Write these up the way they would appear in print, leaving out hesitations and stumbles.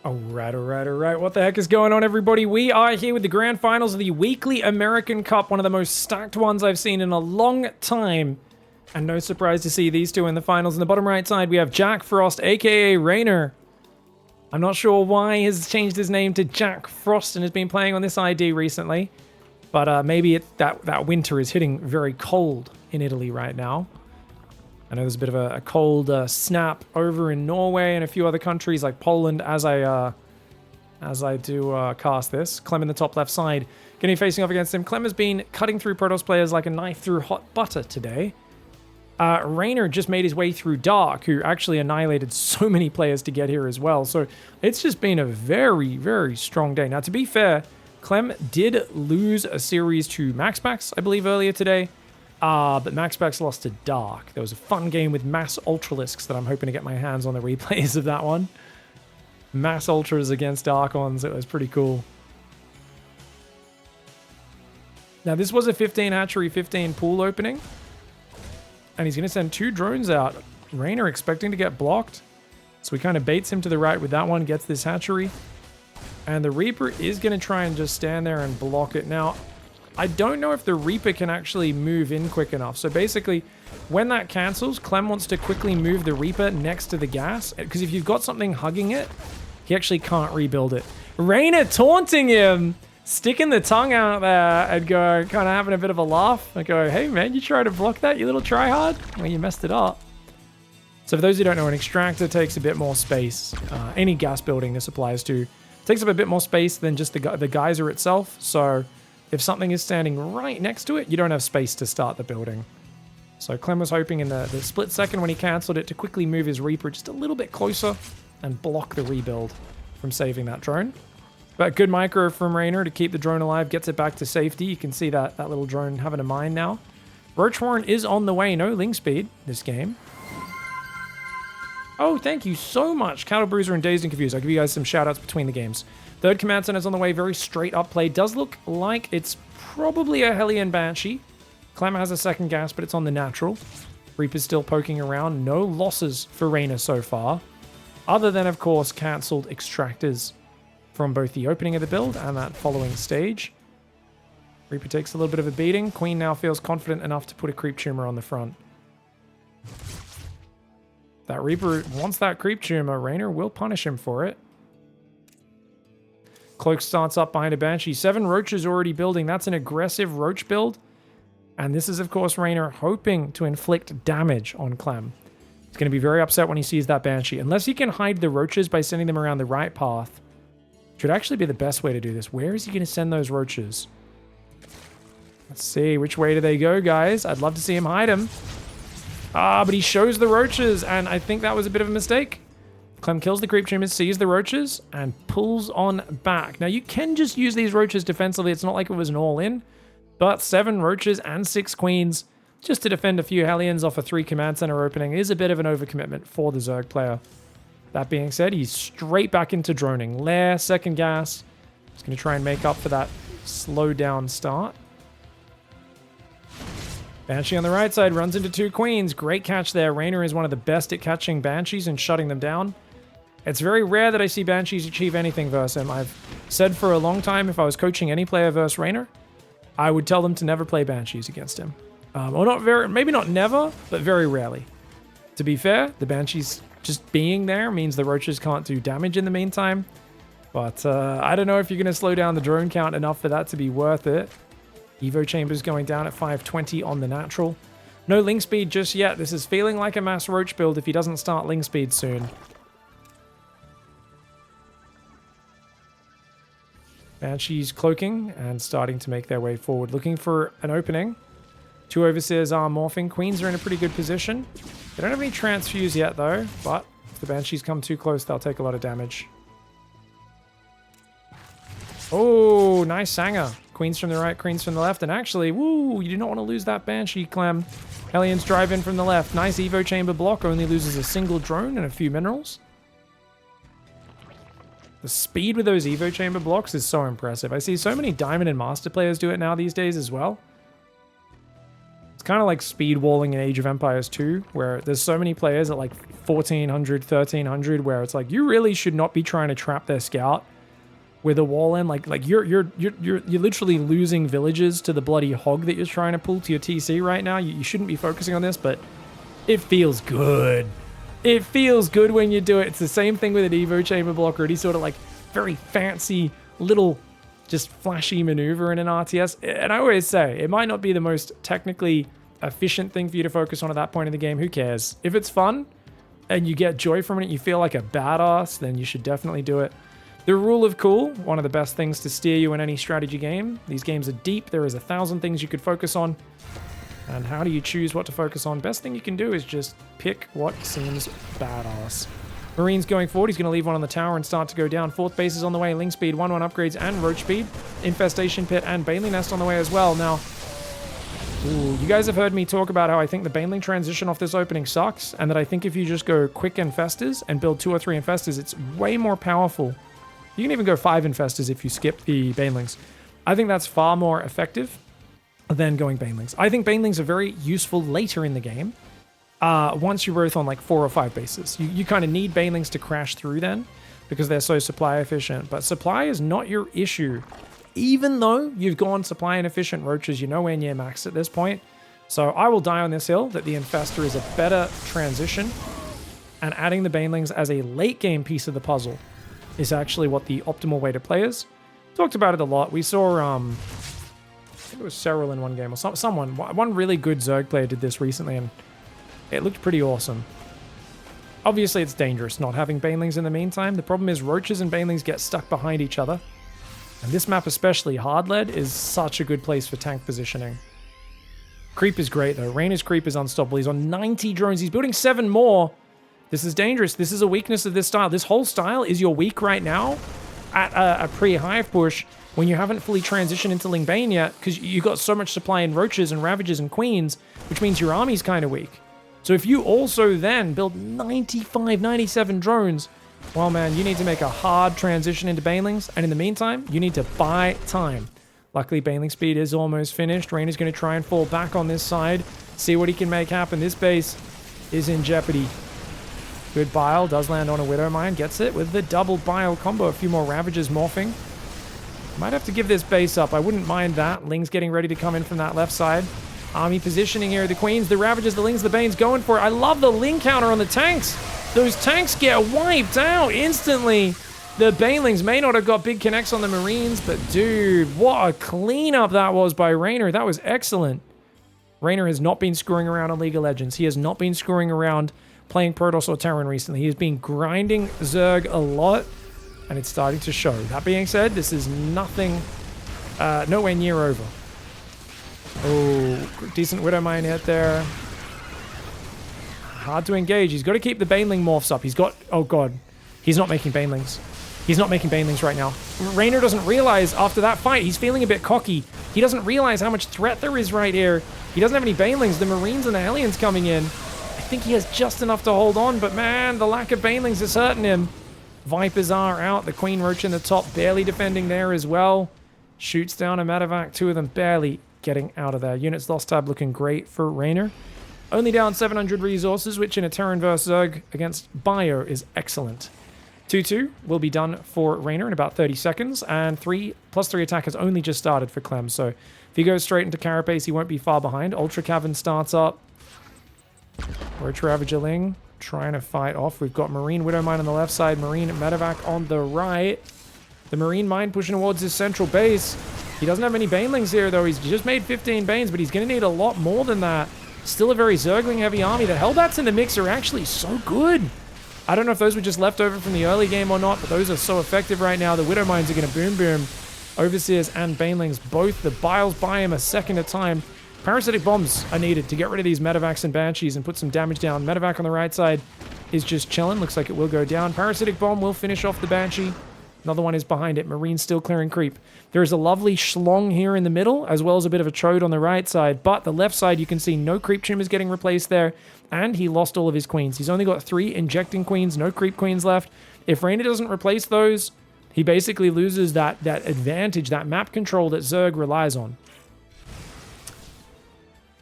Alright, alright, alright. What the heck is going on, everybody? We are here with the grand finals of the weekly American Cup, one of the most stacked ones I've seen in a long time. And no surprise to see these two in the finals. In the bottom right side, we have Jack Frost, aka REYNOR. I'm not sure why he's changed his name to Jack Frost and has been playing on this ID recently. But maybe that winter is hitting very cold in Italy right now. I know there's a bit of a cold snap over in Norway and a few other countries like Poland as I do cast this. Clem in the top left side, getting facing off against him. Clem has been cutting through Protoss players like a knife through hot butter today. REYNOR just made his way through Dark, who actually annihilated so many players to get here as well. So it's just been a very, very strong day. Now, to be fair, Clem did lose a series to MaxPax, I believe, earlier today. But MaxPax lost to Dark. There was a fun game with Mass Ultralisks that I'm hoping to get my hands on the replays of that one. Mass Ultras against Darkons. It was pretty cool. Now, this was a 15 hatchery, 15 pool opening. And he's going to send 2 drones out. REYNOR expecting to get blocked. So he kind of baits him to the right with that one, gets this hatchery. And the Reaper is going to try and just stand there and block it. Now, I don't know if the Reaper can actually move in quick enough. So basically, when that cancels, Clem wants to quickly move the Reaper next to the gas. Because if you've got something hugging it, he actually can't rebuild it. REYNOR taunting him, sticking the tongue out there and go, kind of having a bit of a laugh. I go, hey man, you try to block that, you little tryhard? Well, you messed it up. So for those who don't know, an extractor takes a bit more space. Any gas building this applies to takes up a bit more space than just the geyser itself. So if something is standing right next to it, you don't have space to start the building. So Clem was hoping in the split second when he cancelled it to quickly move his Reaper just a little bit closer and block the rebuild from saving that drone. But good micro from REYNOR to keep the drone alive, gets it back to safety. You can see that little drone having a mine now. Roach Warren is on the way, no link speed this game. Oh, thank you so much, Cattle Bruiser and Dazed and Confused. I'll give you guys some shout-outs between the games. Third command center is on the way, very straight up play. Does look like it's probably a Hellion Banshee. Clem has a second gas, but it's on the natural. Reaper's still poking around. No losses for REYNOR so far. Other than, of course, cancelled extractors from both the opening of the build and that following stage. Reaper takes a little bit of a beating. Queen now feels confident enough to put a creep tumor on the front. That Reaper wants that creep tumor. REYNOR will punish him for it. Cloak starts up behind a Banshee. 7 roaches already building. That's an aggressive roach build. And this is, of course, REYNOR hoping to inflict damage on Clem. He's going to be very upset when he sees that Banshee. Unless he can hide the roaches by sending them around the right path. Should actually be the best way to do this. Where is he going to send those roaches? Let's see. Which way do they go, guys? I'd love to see him hide them. But he shows the roaches, and I think that was a bit of a mistake. Clem kills the creep tumors, sees the roaches, and pulls on back. Now, you can just use these roaches defensively. It's not like it was an all-in. But 7 roaches and 6 queens just to defend a few Hellions off a 3 command center opening is a bit of an overcommitment for the Zerg player. That being said, he's straight back into droning. Lair, second gas. He's going to try and make up for that slow down start. Banshee on the right side runs into 2 queens. Great catch there. REYNOR is one of the best at catching Banshees and shutting them down. It's very rare that I see Banshees achieve anything versus him. I've said for a long time if I was coaching any player versus REYNOR, I would tell them to never play Banshees against him. Or not very, maybe not never, but very rarely. To be fair, the Banshees just being there means the roaches can't do damage in the meantime. But I don't know if you're going to slow down the drone count enough for that to be worth it. Evo Chambers going down at 520 on the natural. No link speed just yet. This is feeling like a mass roach build if he doesn't start link speed soon. Banshees cloaking and starting to make their way forward. Looking for an opening. 2 Overseers are morphing. Queens are in a pretty good position. They don't have any transfuse yet though, but if the Banshees come too close, they'll take a lot of damage. Oh, nice Sanger. Queens from the right, queens from the left. And actually, woo, you do not want to lose that Banshee, Clem. Hellions drive in from the left. Nice Evo Chamber block. Only loses a single drone and a few minerals. The speed with those Evo Chamber blocks is so impressive. I see so many Diamond and Master players do it now these days as well. kind of like speed walling in Age of Empires 2, where there's so many players at like 1400, 1300, where it's like you really should not be trying to trap their scout with a wall in. Like you're literally losing villages to the bloody hog that you're trying to pull to your TC right now. You shouldn't be focusing on this, but it feels good. It feels good when you do it. It's the same thing with an Evo chamber blocker. Any sort of like very fancy little just flashy maneuver in an RTS. And I always say, it might not be the most technically efficient thing for you to focus on at that point in the game. Who cares? If it's fun and you get joy from it, you feel like a badass, then you should definitely do it. The rule of cool, one of the best things to steer you in any strategy game. These games are deep. There is 1,000 things you could focus on. And how do you choose what to focus on? Best thing you can do is just pick what seems badass. Marine's going forward. He's going to leave one on the tower and start to go down. 4th base is on the way. Ling speed, 1-1 upgrades and roach speed. Infestation pit and Baneling nest on the way as well. Now, you guys have heard me talk about how I think the Baneling transition off this opening sucks, and that I think if you just go quick infestors and build 2 or 3 infestors, it's way more powerful. You can even go 5 infestors if you skip the Banelings. I think that's far more effective than going Banelings. I think Banelings are very useful later in the game. Once you're both on like 4 or 5 bases. You kind of need Banelings to crash through then because they're so supply efficient. But supply is not your issue. Even though you've gone supply inefficient roaches, you're nowhere near max at this point. So I will die on this hill that the Infestor is a better transition. And adding the Banelings as a late game piece of the puzzle is actually what the optimal way to play is. Talked about it a lot. We saw, I think it was Cyril in one game or someone. One really good Zerg player did this recently and it looked pretty awesome. Obviously, it's dangerous not having Banelings in the meantime. The problem is roaches and Banelings get stuck behind each other. And this map, especially hard-led, is such a good place for tank positioning. Creep is great, though. Reynor's creep is unstoppable. He's on 90 drones. He's building 7 more. This is dangerous. This is a weakness of this style. This whole style is your weak right now at a pre-hive push when you haven't fully transitioned into Lingbane yet because you got so much supply in roaches and ravages and queens, which means your army's kind of weak. So if you also then build 95, 97 drones, well, man, you need to make a hard transition into Banelings. And in the meantime, you need to buy time. Luckily, Baneling speed is almost finished. Reynor's going to try and fall back on this side, see what he can make happen. This base is in jeopardy. Good Bile, does land on a Widow Mine, gets it with the double Bile combo. A few more Ravages morphing. Might have to give this base up. I wouldn't mind that. Ling's getting ready to come in from that left side. Army positioning here. The Queens, the Ravages, the Lings, the Banes going for it. I love the Ling counter on the tanks. Those tanks get wiped out instantly. The Banelings may not have got big connects on the Marines, but dude, what a cleanup that was by Reynor. That was excellent. Reynor has not been screwing around on League of Legends. He has not been screwing around playing Protoss or Terran recently. He has been grinding Zerg a lot, and it's starting to show. That being said, this is nothing, nowhere near over. Oh, decent Widow Mine hit there. Hard to engage. He's got to keep the Baneling morphs up. He's got... Oh, God. He's not making Banelings. He's not making Banelings right now. Reynor doesn't realize after that fight, he's feeling a bit cocky. He doesn't realize how much threat there is right here. He doesn't have any Banelings. The Marines and the Hellions coming in. I think he has just enough to hold on, but man, the lack of Banelings is hurting him. Vipers are out. The Queen Roach in the top, barely defending there as well. Shoots down a Medevac. 2 of them barely getting out of there. Units lost tab looking great for Reynor. Only down 700 resources, which in a Terran vs Zerg against Bio is excellent. 2-2 will be done for Reynor in about 30 seconds, and 3+3 attack has only just started for Clem, so if he goes straight into Carapace, he won't be far behind. Ultra Cavern starts up. Roach Ravager Ling trying to fight off. We've got Marine Widow Mine on the left side, Marine Medevac on the right. The Marine Mine pushing towards his central base. He doesn't have many Banelings here, though. He's just made 15 Banes, but he's going to need a lot more than that. Still a very Zergling-heavy army. The Hellbats in the mix are actually so good. I don't know if those were just left over from the early game or not, but those are so effective right now. The Widow Mines are going to boom. Overseers and Banelings, both. The Biles buy him a second at a time. Parasitic Bombs are needed to get rid of these Medevacs and Banshees and put some damage down. Medevac on the right side is just chilling. Looks like it will go down. Parasitic Bomb will finish off the Banshee. Another one is behind it. Marine still clearing creep. There is a lovely Schlong here in the middle, as well as a bit of a Chode on the right side. But the left side, you can see no creep trimmers getting replaced there. And he lost all of his queens. He's only got 3 injecting queens, no creep queens left. If Reynor doesn't replace those, he basically loses that advantage, that map control that Zerg relies on.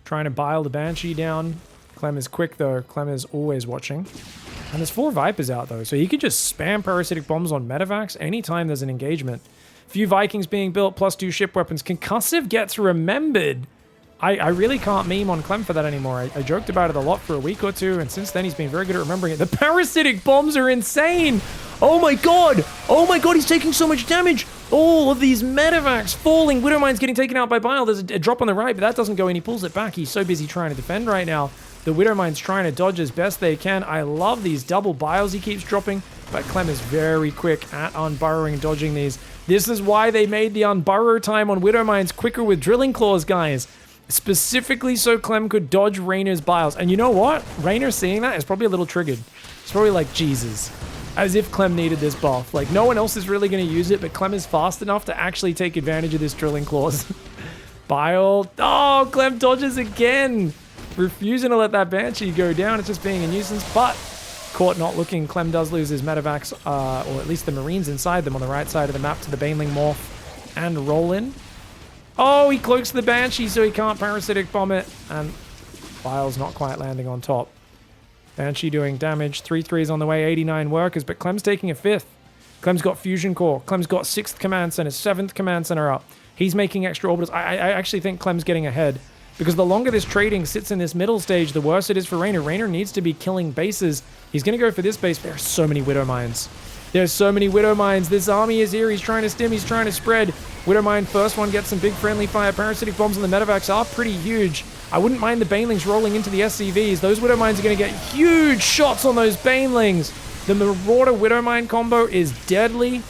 Trying to bile the Banshee down. Clem is quick though. Clem is always watching. And there's 4 Vipers out though, so you could just spam parasitic bombs on medevacs anytime there's an engagement. Few Vikings being built, +2 ship weapons. Concussive gets remembered. I really can't meme on Clem for that anymore. I joked about it a lot for a week or two, and since then he's been very good at remembering it. The parasitic bombs are insane! Oh my god! Oh my god, he's taking so much damage! All of these medevacs falling. Widowmine's getting taken out by Bile. There's a drop on the right, but that doesn't go in. He pulls it back. He's so busy trying to defend right now. The Widowmine's trying to dodge as best they can. I love these double Biles he keeps dropping, but Clem is very quick at unburrowing and dodging these. This is why they made the unburrow time on Widowmines quicker with drilling claws, guys. Specifically so Clem could dodge REYNOR's Biles. And you know what? REYNOR seeing that is probably a little triggered. It's probably like, Jesus. As if Clem needed this buff. Like, no one else is really going to use it, but Clem is fast enough to actually take advantage of this drilling claws. Bile. Oh, Clem dodges again. Refusing to let that Banshee go down. It's just being a nuisance, but caught not looking. Clem does lose his medevacs, or at least the Marines inside them on the right side of the map to the Baneling Morph and roll in. Oh, he cloaks the Banshee so he can't parasitic bomb it, and Bile's not quite landing on top. Banshee doing damage. 3 3s on the way, 89 workers, but Clem's taking a 5th. Clem's got Fusion Core. Clem's got 6th Command Center, 7th Command Center up. He's making extra orbitals. I actually think Clem's getting ahead, because the longer this trading sits in this middle stage, the worse it is for REYNOR. REYNOR needs to be killing bases. He's going to go for this base. There are so many Widow Mines. There's so many Widow Mines. This army is here. He's trying to stim. He's trying to spread. Widow Mine first one gets some big friendly fire. Parasitic bombs on the medevacs are pretty huge. I wouldn't mind the Banelings rolling into the SCVs. Those Widow Mines are going to get huge shots on those Banelings. The Marauder Widow Mine combo is deadly.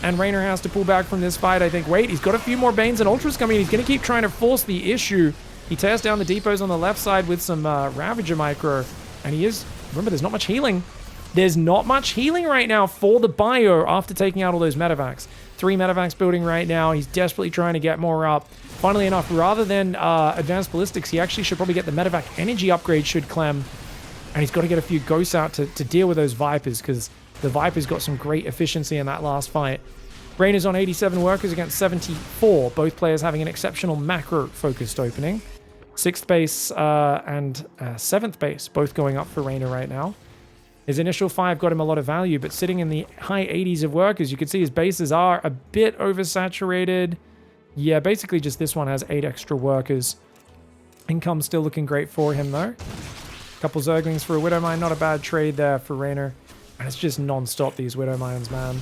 And REYNOR has to pull back from this fight, I think. Wait, he's got a few more Banes and Ultras coming in. He's going to keep trying to force the issue. He tears down the depots on the left side with some Ravager Micro. And he is... Remember, there's not much healing. There's not much healing right now for the Bio after taking out all those medevacs. 3 medevacs building right now. He's desperately trying to get more up. Funnily enough, rather than advanced ballistics, he actually should probably get the medevac energy upgrade should Clem. And he's got to get a few ghosts out to deal with those Vipers, because the Vipers got some great efficiency in that last fight. REYNOR's on 87 workers against 74. Both players having an exceptional macro-focused opening. 6th base and 7th base, both going up for REYNOR right now. His initial 5 got him a lot of value, but sitting in the high 80s of workers, you can see his bases are a bit oversaturated. Yeah, basically just this one has 8 extra workers. Income still looking great for him, though. Couple Zerglings for a Widow Mine, not a bad trade there for REYNOR. And it's just non-stop, these Widow Mines, man.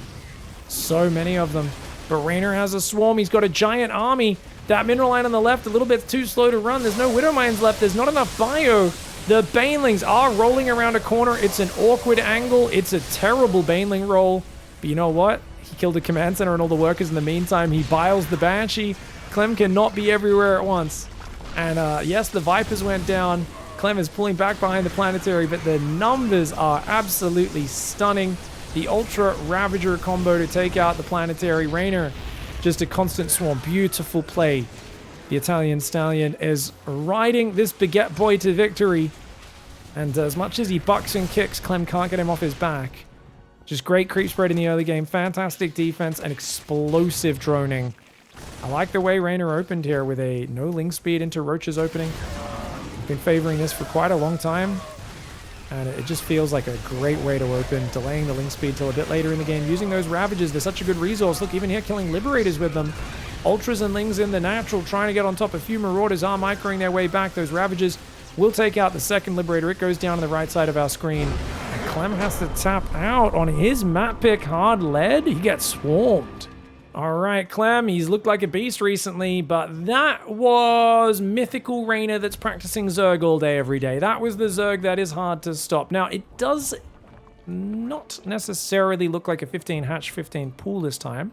So many of them. But REYNOR has a swarm. He's got a giant army. That mineral line on the left, a little bit too slow to run. There's no Widow Mines left. There's not enough bio. The Banelings are rolling around a corner. It's an awkward angle. It's a terrible Baneling roll. But you know what? He killed the command center and all the workers in the meantime. He biles the Banshee. Clem cannot be everywhere at once. And yes, the Vipers went down. Clem is pulling back behind the planetary, but the numbers are absolutely stunning. The Ultra Ravager combo to take out the planetary. REYNOR, just a constant swarm. Beautiful play. The Italian Stallion is riding this baguette boy to victory. And as much as he bucks and kicks, Clem can't get him off his back. Just great creep spread in the early game. Fantastic defense and explosive droning. I like the way REYNOR opened here with a no link speed into Roach's opening. Been favoring this for quite a long time, and it just feels like a great way to open, delaying the link speed till a bit later in the game, using those Ravages. They're such a good resource. Look, even here killing Liberators with them. Ultras and Lings in the natural, trying to get on top. A few Marauders are microing their way back. Those Ravages will take out the second Liberator. It goes down on the right side of our screen, and Clem has to tap out on his map pick. Hard lead. He gets swarmed. All right, Clem, he's looked like a beast recently, but that was mythical REYNOR that's practicing Zerg all day, every day. That was the Zerg that is hard to stop. Now, it does not necessarily look like a 15 hatch, 15 pool this time.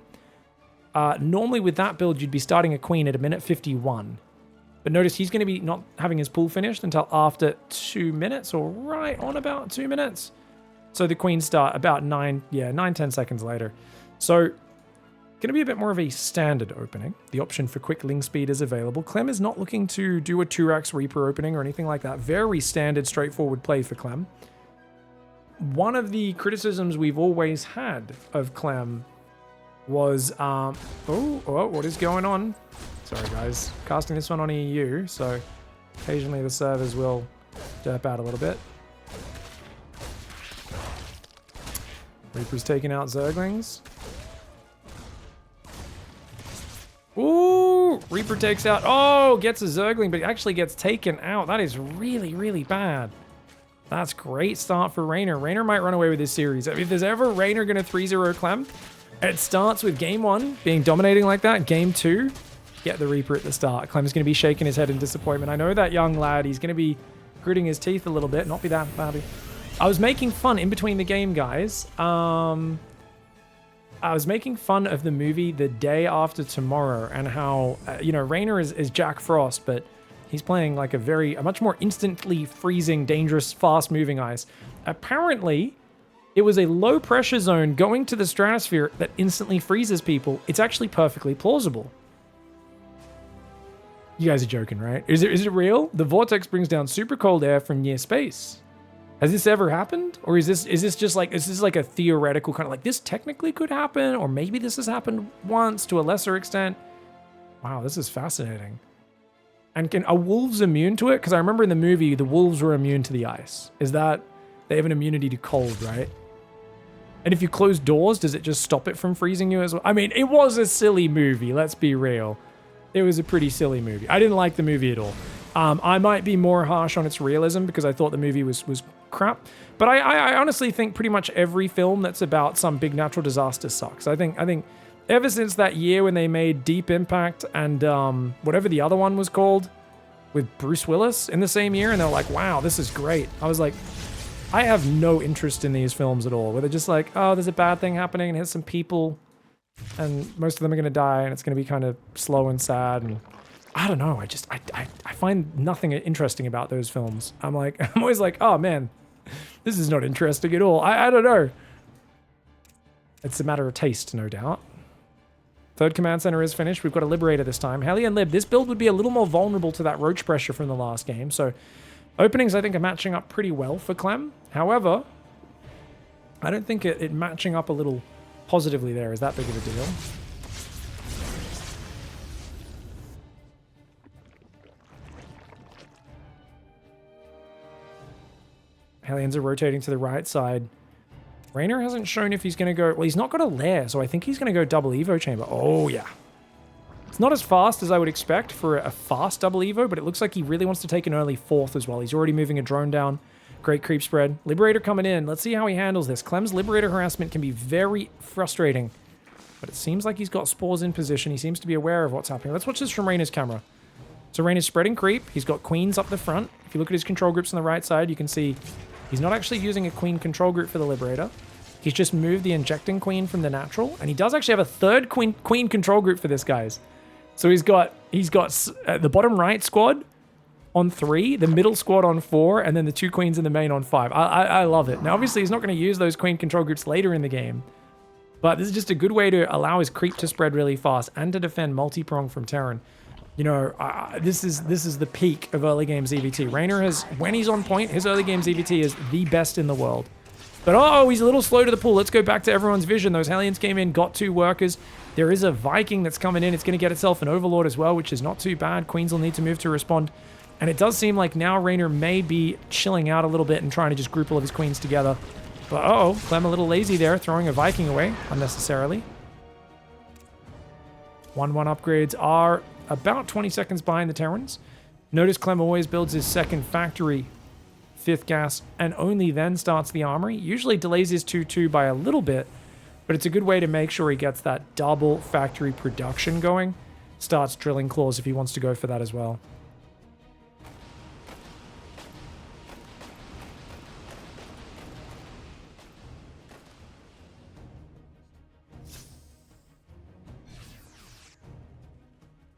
Normally with that build, you'd be starting a Queen at a minute 51. But notice he's going to be not having his pool finished until after 2 minutes, or right on about 2 minutes. So the Queens start about 9-10 seconds later. So going to be a bit more of a standard opening. The option for quick link speed is available. Clem is not looking to do a 2x Reaper opening or anything like that. Very standard, straightforward play for Clem. One of the criticisms we've always had of Clem was, what is going on? Sorry guys, casting this one on EU, so Occasionally the servers will derp out a little bit. Reaper's taking out Zerglings. Ooh! Reaper takes out... Oh! Gets a Zergling, but actually gets taken out. That is really, really bad. That's great start for REYNOR. REYNOR might run away with this series. If there's ever REYNOR going to 3-0 Clem, it starts with game 1 being dominating like that. Game 2, get the Reaper at the start. Clem's going to be shaking his head in disappointment. I know that young lad. He's going to be gritting his teeth a little bit. Not be that bad. I was making fun in between the game, guys. I was making fun of the movie The Day After Tomorrow and how, you know, REYNOR is Jack Frost, but he's playing like a much more instantly freezing, dangerous, fast-moving ice. Apparently, it was a low-pressure zone going to the stratosphere that instantly freezes people. It's actually perfectly plausible. You guys are joking, right? Is it real? The vortex brings down super cold air from near space. Has this ever happened? Or is this just like, is this like a theoretical kind of like, this technically could happen, or maybe this has happened once to a lesser extent? Wow, this is fascinating. And are wolves immune to it? Because I remember in the movie, the wolves were immune to the ice. Is that, they have an immunity to cold, right? And if you close doors, does it just stop it from freezing you as well? I mean, it was a silly movie, let's be real. It was a pretty silly movie. I didn't like the movie at all. I might be more harsh on its realism because I thought the movie was crap. But I honestly think pretty much every film that's about some big natural disaster sucks. I think ever since that year when they made Deep Impact and whatever the other one was called with Bruce Willis in the same year, and they're like, wow, this is great. I was like, I have no interest in these films at all, where they're just like, oh, there's a bad thing happening and here's some people and most of them are going to die and it's going to be kind of slow and sad, and I don't know. I find nothing interesting about those films. I'm always like, oh man, this is not interesting at all. I don't know. It's a matter of taste, no doubt. Third command center is finished. We've got a Liberator this time. Hellion Lib. This build would be a little more vulnerable to that roach pressure from the last game. So openings, I think, are matching up pretty well for Clem. However, I don't think it matching up a little positively there is that big of a deal. Hellions are rotating to the right side. REYNOR hasn't shown if he's going to go... Well, he's not got a lair, so I think he's going to go double Evo chamber. Oh, yeah. It's not as fast as I would expect for a fast double Evo, but it looks like he really wants to take an early 4th as well. He's already moving a drone down. Great creep spread. Liberator coming in. Let's see how he handles this. Clem's Liberator harassment can be very frustrating, but it seems like he's got spores in position. He seems to be aware of what's happening. Let's watch this from REYNOR's camera. So REYNOR's spreading creep. He's got queens up the front. If you look at his control groups on the right side, you can see he's not actually using a queen control group for the Liberator. He's just moved the injecting queen from the natural, and he does actually have a third queen control group for this, guys. So he's got the bottom right squad on 3, the middle squad on 4, and then the 2 queens in the main on 5. I love it. Now, obviously, he's not going to use those queen control groups later in the game, but this is just a good way to allow his creep to spread really fast and to defend multi-prong from Terran. You know, this is the peak of early game ZvT. REYNOR has, when he's on point, his early game ZvT is the best in the world. But oh, he's a little slow to the pull. Let's go back to everyone's vision. Those Hellions came in, got 2 workers. There is a Viking that's coming in. It's going to get itself an Overlord as well, which is not too bad. Queens will need to move to respond. And it does seem like now REYNOR may be chilling out a little bit and trying to just group all of his queens together. But uh-oh, Clem a little lazy there, throwing a Viking away unnecessarily. 1-1 upgrades are about 20 seconds behind the Terrans. Notice Clem always builds his second factory, 5th gas, and only then starts the armory. Usually delays his 2-2 by a little bit, but it's a good way to make sure he gets that double factory production going. Starts drilling claws if he wants to go for that as well.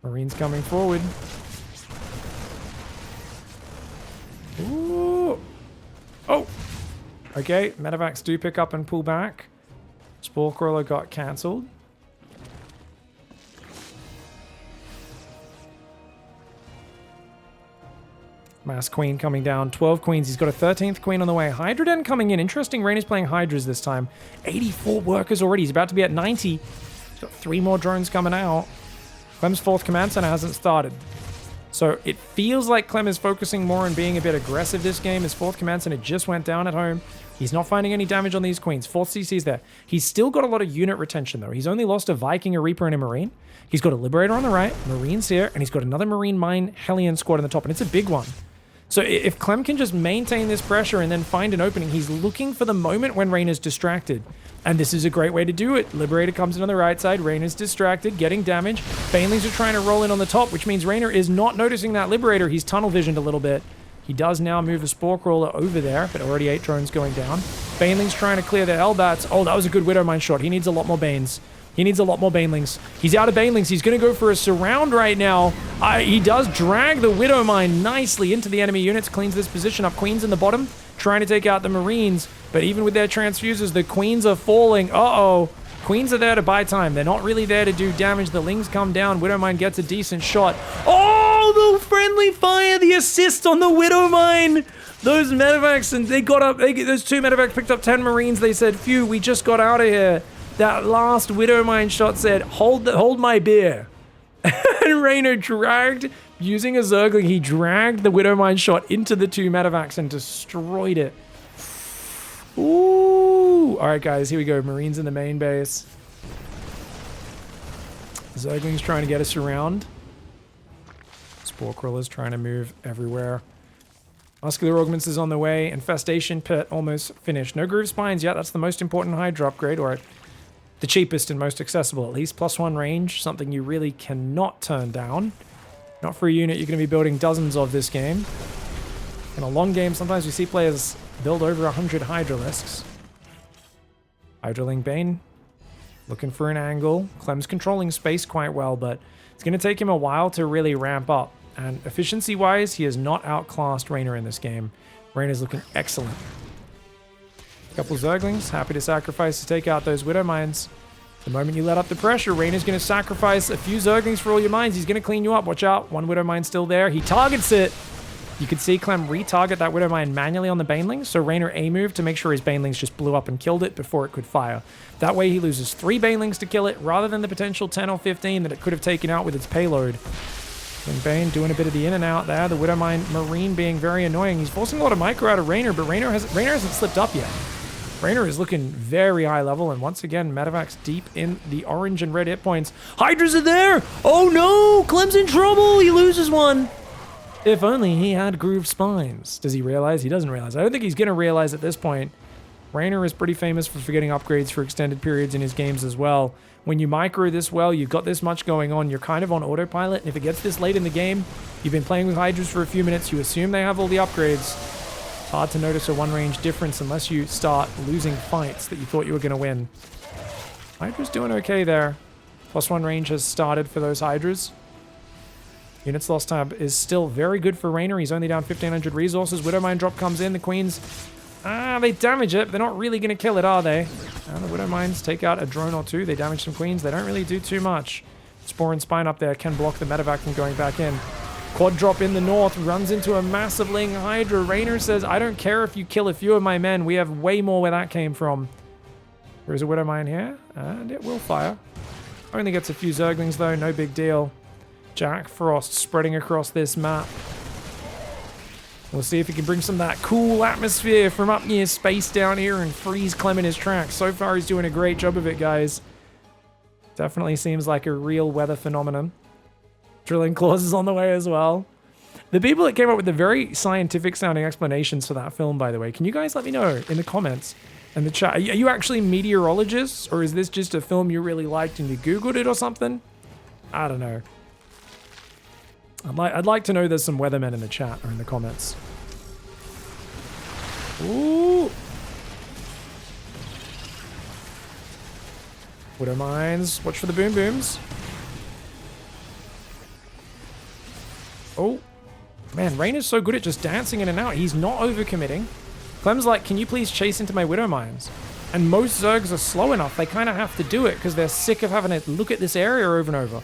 Marines coming forward. Ooh. Oh! Okay, medevacs do pick up and pull back. Spore Crawler got cancelled. Mass Queen coming down. 12 queens. He's got a 13th queen on the way. Hydra Den coming in. Interesting, REYNOR's playing Hydras this time. 84 workers already. He's about to be at 90. He's got 3 more drones coming out. Clem's 4th command center hasn't started. So it feels like Clem is focusing more on being a bit aggressive this game. His 4th command center just went down at home. He's not finding any damage on these queens. 4th CC's there. He's still got a lot of unit retention, though. He's only lost a Viking, a Reaper, and a Marine. He's got a Liberator on the right, Marines here, and he's got another Marine Mine Hellion squad on the top, and it's a big one. So if Clem can just maintain this pressure and then find an opening, he's looking for the moment when Reynor's distracted. And this is a great way to do it. Liberator comes in on the right side. Reynor's distracted, getting damage. Banelings are trying to roll in on the top, which means Reynor is not noticing that Liberator. He's tunnel visioned a little bit. He does now move a Spore Crawler over there, but already 8 drones going down. Banelings trying to clear the Hellbats. Oh, that was a good Widowmine shot. He needs a lot more Banes. He needs a lot more Banelings. He's out of Banelings. He's going to go for a surround right now. He does drag the Widowmine nicely into the enemy units, cleans this position up. Queens in the bottom, trying to take out the Marines. But even with their transfuses, the Queens are falling. Uh-oh. Queens are there to buy time. They're not really there to do damage. The Lings come down. Widowmine gets a decent shot. Oh, the friendly fire, the assist on the Widowmine. Those medevacs, and they got up, those 2 medevacs picked up 10 Marines. They said, phew, we just got out of here. That last Widowmine shot said, hold my beer. And Reynor dragged, using a Zergling, he dragged the Widowmine shot into the 2 medevacs and destroyed it. Ooh. All right, guys, here we go. Marines in the main base. Zergling's trying to get us around. Spore Crawler's trying to move everywhere. Muscular Augments is on the way. Infestation Pit almost finished. No Groove Spines yet. That's the most important Hydra upgrade, or the cheapest and most accessible at least. +1 range, something you really cannot turn down. Not for a unit you're going to be building dozens of this game. In a long game, sometimes we see players build over 100 Hydralisks. Hydraling Bane, looking for an angle. Clem's controlling space quite well, but it's going to take him a while to really ramp up. And efficiency-wise, he has not outclassed Reynor in this game. Reynor's looking excellent. Couple Zerglings, happy to sacrifice to take out those Widowmines. The moment you let up the pressure, Reynor's going to sacrifice a few Zerglings for all your mines. He's going to clean you up. Watch out. 1 Widowmine still there. He targets it. You could see Clem retarget that Widowmine manually on the Banelings, so Reynor A-moved to make sure his Banelings just blew up and killed it before it could fire. That way he loses 3 Banelings to kill it, rather than the potential 10 or 15 that it could have taken out with its payload. And Bane doing a bit of the in and out there. The Widowmine Marine being very annoying. He's forcing a lot of micro out of Reynor, but Reynor hasn't slipped up yet. Reynor is looking very high level, and once again, Medevac's deep in the orange and red hit points. Hydras are there! Oh no! Clem's in trouble! He loses one! If only he had Groove Spines. Does he realize? He doesn't realize. I don't think he's going to realize at this point. Reynor is pretty famous for forgetting upgrades for extended periods in his games as well. When you micro this well, you've got this much going on, you're kind of on autopilot, and if it gets this late in the game, you've been playing with Hydras for a few minutes, you assume they have all the upgrades. It's hard to notice a one-range difference unless you start losing fights that you thought you were going to win. Hydra's doing okay there. +1 range has started for those Hydras. Units lost tab is still very good for Reynor. He's only down 1,500 resources. Widowmine drop comes in. The Queens, they damage it. They're not really going to kill it, are they? And the Widowmines take out a drone or 2. They damage some Queens. They don't really do too much. Spore and Spine up there can block the medevac from going back in. Quad drop in the north, runs into a massive Ling Hydra. Reynor says, I don't care if you kill a few of my men. We have way more where that came from. There is a Widowmine here, and it will fire. Only gets a few Zerglings though, no big deal. Jack Frost spreading across this map. We'll see if he can bring some of that cool atmosphere from up near space down here and freeze Clem in his tracks. So far he's doing a great job of it, guys. Definitely seems like a real weather phenomenon. Drilling Claws is on the way as well. The people that came up with the very scientific sounding explanations for that film, by the way, can you guys let me know in the comments and the chat? Are you actually meteorologists, or is this just a film you really liked and you Googled it or something? I don't know. I'd like to know there's some weathermen in the chat or in the comments. Ooh. Widowmines. Watch for the boom booms. Oh. Man, Reynor's so good at just dancing in and out. He's not overcommitting. Clem's like, can you please chase into my Widowmines? And most Zergs are slow enough. They kind of have to do it because they're sick of having to look at this area over and over.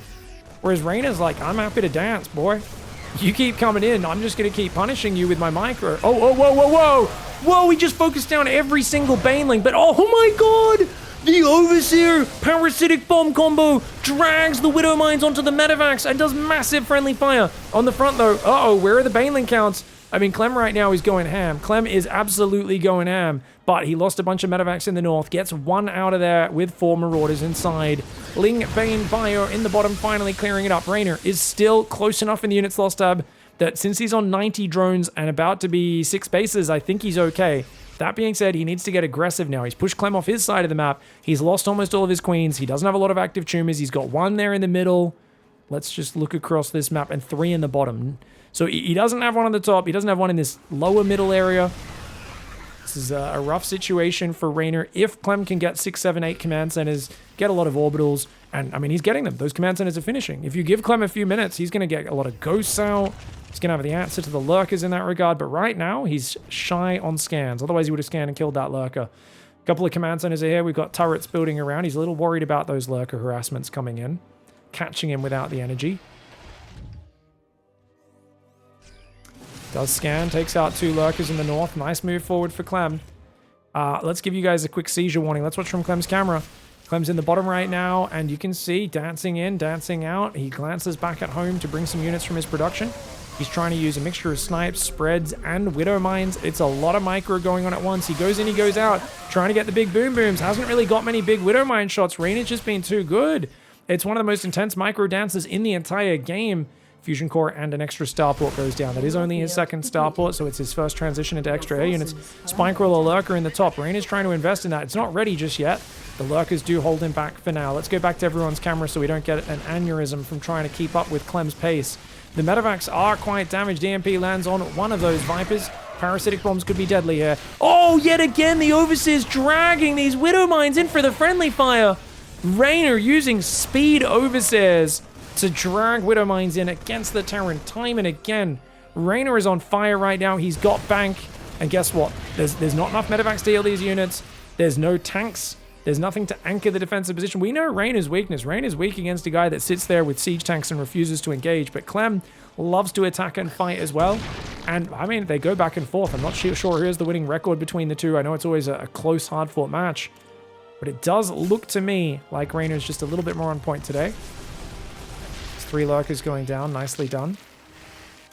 Whereas Reynor's like, I'm happy to dance, boy. You keep coming in, I'm just going to keep punishing you with my micro. Oh, whoa, whoa, whoa, whoa. Whoa, he just focused down every single Baneling. But oh my god, The Overseer Parasitic Bomb combo drags the Widow Mines onto the Medivacs and does massive friendly fire. On the front though, uh-oh, where are the Baneling counts? I mean, Clem right now is going ham. Clem is absolutely going ham, but he lost a bunch of Medivacs in the north, gets one out of there with 4 Marauders inside. Ling, Bane, Bio in the bottom, finally clearing it up. REYNOR is still close enough in the units lost tab that since he's on 90 drones and about to be 6 bases, I think he's okay. That being said, he needs to get aggressive now. He's pushed Clem off his side of the map. He's lost almost all of his queens. He doesn't have a lot of active tumors. He's got 1 there in the middle. Let's just look across this map, and 3 in the bottom. So he doesn't have 1 on the top. He doesn't have 1 in this lower middle area. This is a rough situation for REYNOR. If Clem can get 6, 7, 8 command centers, get a lot of orbitals, and I mean, he's getting them. Those command centers are finishing. If you give Clem a few minutes, he's going to get a lot of ghosts out. He's going to have the answer to the lurkers in that regard, but right now, he's shy on scans. Otherwise, he would have scanned and killed that lurker. A couple of command centers here. We've got turrets building around. He's a little worried about those lurker harassments coming in, catching him without the energy. Does scan, takes out 2 lurkers in the north. Nice move forward for Clem. Let's give you guys a quick seizure warning. Let's watch from Clem's camera. Clem's in the bottom right now, and you can see dancing in, dancing out. He glances back at home to bring some units from his production. He's trying to use a mixture of snipes, spreads, and widow mines. It's a lot of micro going on at once. He goes in, he goes out, trying to get the big boom booms. Hasn't really got many big widow mine shots. REYNOR's just been too good. It's one of the most intense micro dances in the entire game. Fusion core and an extra starport goes down. That is only his second starport, so it's his first transition into extra air units. Spinecrawler lurker in the top. REYNOR's trying to invest in that. It's not ready just yet. The lurkers do hold him back for now. Let's go back to everyone's camera so we don't get an aneurysm from trying to keep up with Clem's pace. The Medivacs are quite damaged. EMP lands on 1 of those Vipers. Parasitic bombs could be deadly here. Oh, yet again, the Overseer's dragging these Widow Mines in for the friendly fire. REYNOR using speed Overseers to drag Widow Mines in against the Terran time and again. REYNOR is on fire right now. He's got bank. And guess what? There's not enough Medivacs to heal these units. There's no tanks. There's nothing to anchor the defensive position. We know REYNOR's weakness. REYNOR's weak against a guy that sits there with siege tanks and refuses to engage. But Clem loves to attack and fight as well. And, I mean, they go back and forth. I'm not sure who has the winning record between the two. I know it's always a close, hard-fought match. But it does look to me like REYNOR's just a little bit more on point today. 3 lurkers going down. Nicely done.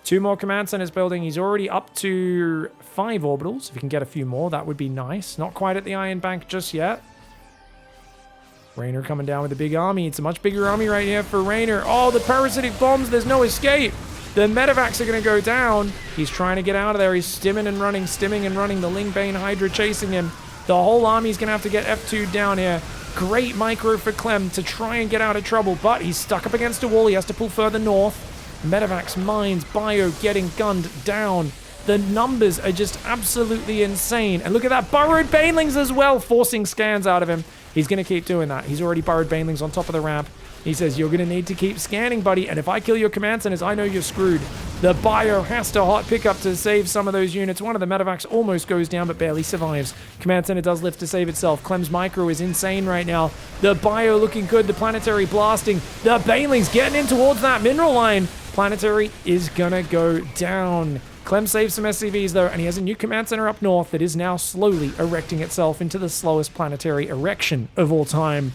2 more command centers building. He's already up to 5 orbitals. If he can get a few more, that would be nice. Not quite at the Iron Bank just yet. REYNOR coming down with a big army. It's a much bigger army right here for REYNOR. Oh, the parasitic bombs. There's no escape. The Medivacs are going to go down. He's trying to get out of there. He's stimming and running. The Ling Bane Hydra chasing him. The whole army's going to have to get F2'd down here. Great micro for Clem to try and get out of trouble, but he's stuck up against a wall. He has to pull further north. Medivacs, mines, bio getting gunned down. The numbers are just absolutely insane. And look at that, burrowed banelings as well, forcing scans out of him. He's going to keep doing that. He's already burrowed banelings on top of the ramp. He says, you're going to need to keep scanning, buddy. And if I kill your command centers, I know you're screwed. The bio has to hot pick up to save some of those units. One of the Medivacs almost goes down, but barely survives. Command center does lift to save itself. Clem's micro is insane right now. The bio looking good. The planetary blasting. The banelings getting in towards that mineral line. Planetary is going to go down. Clem saves some SCVs though, and he has a new command center up north that is now slowly erecting itself into the slowest planetary erection of all time.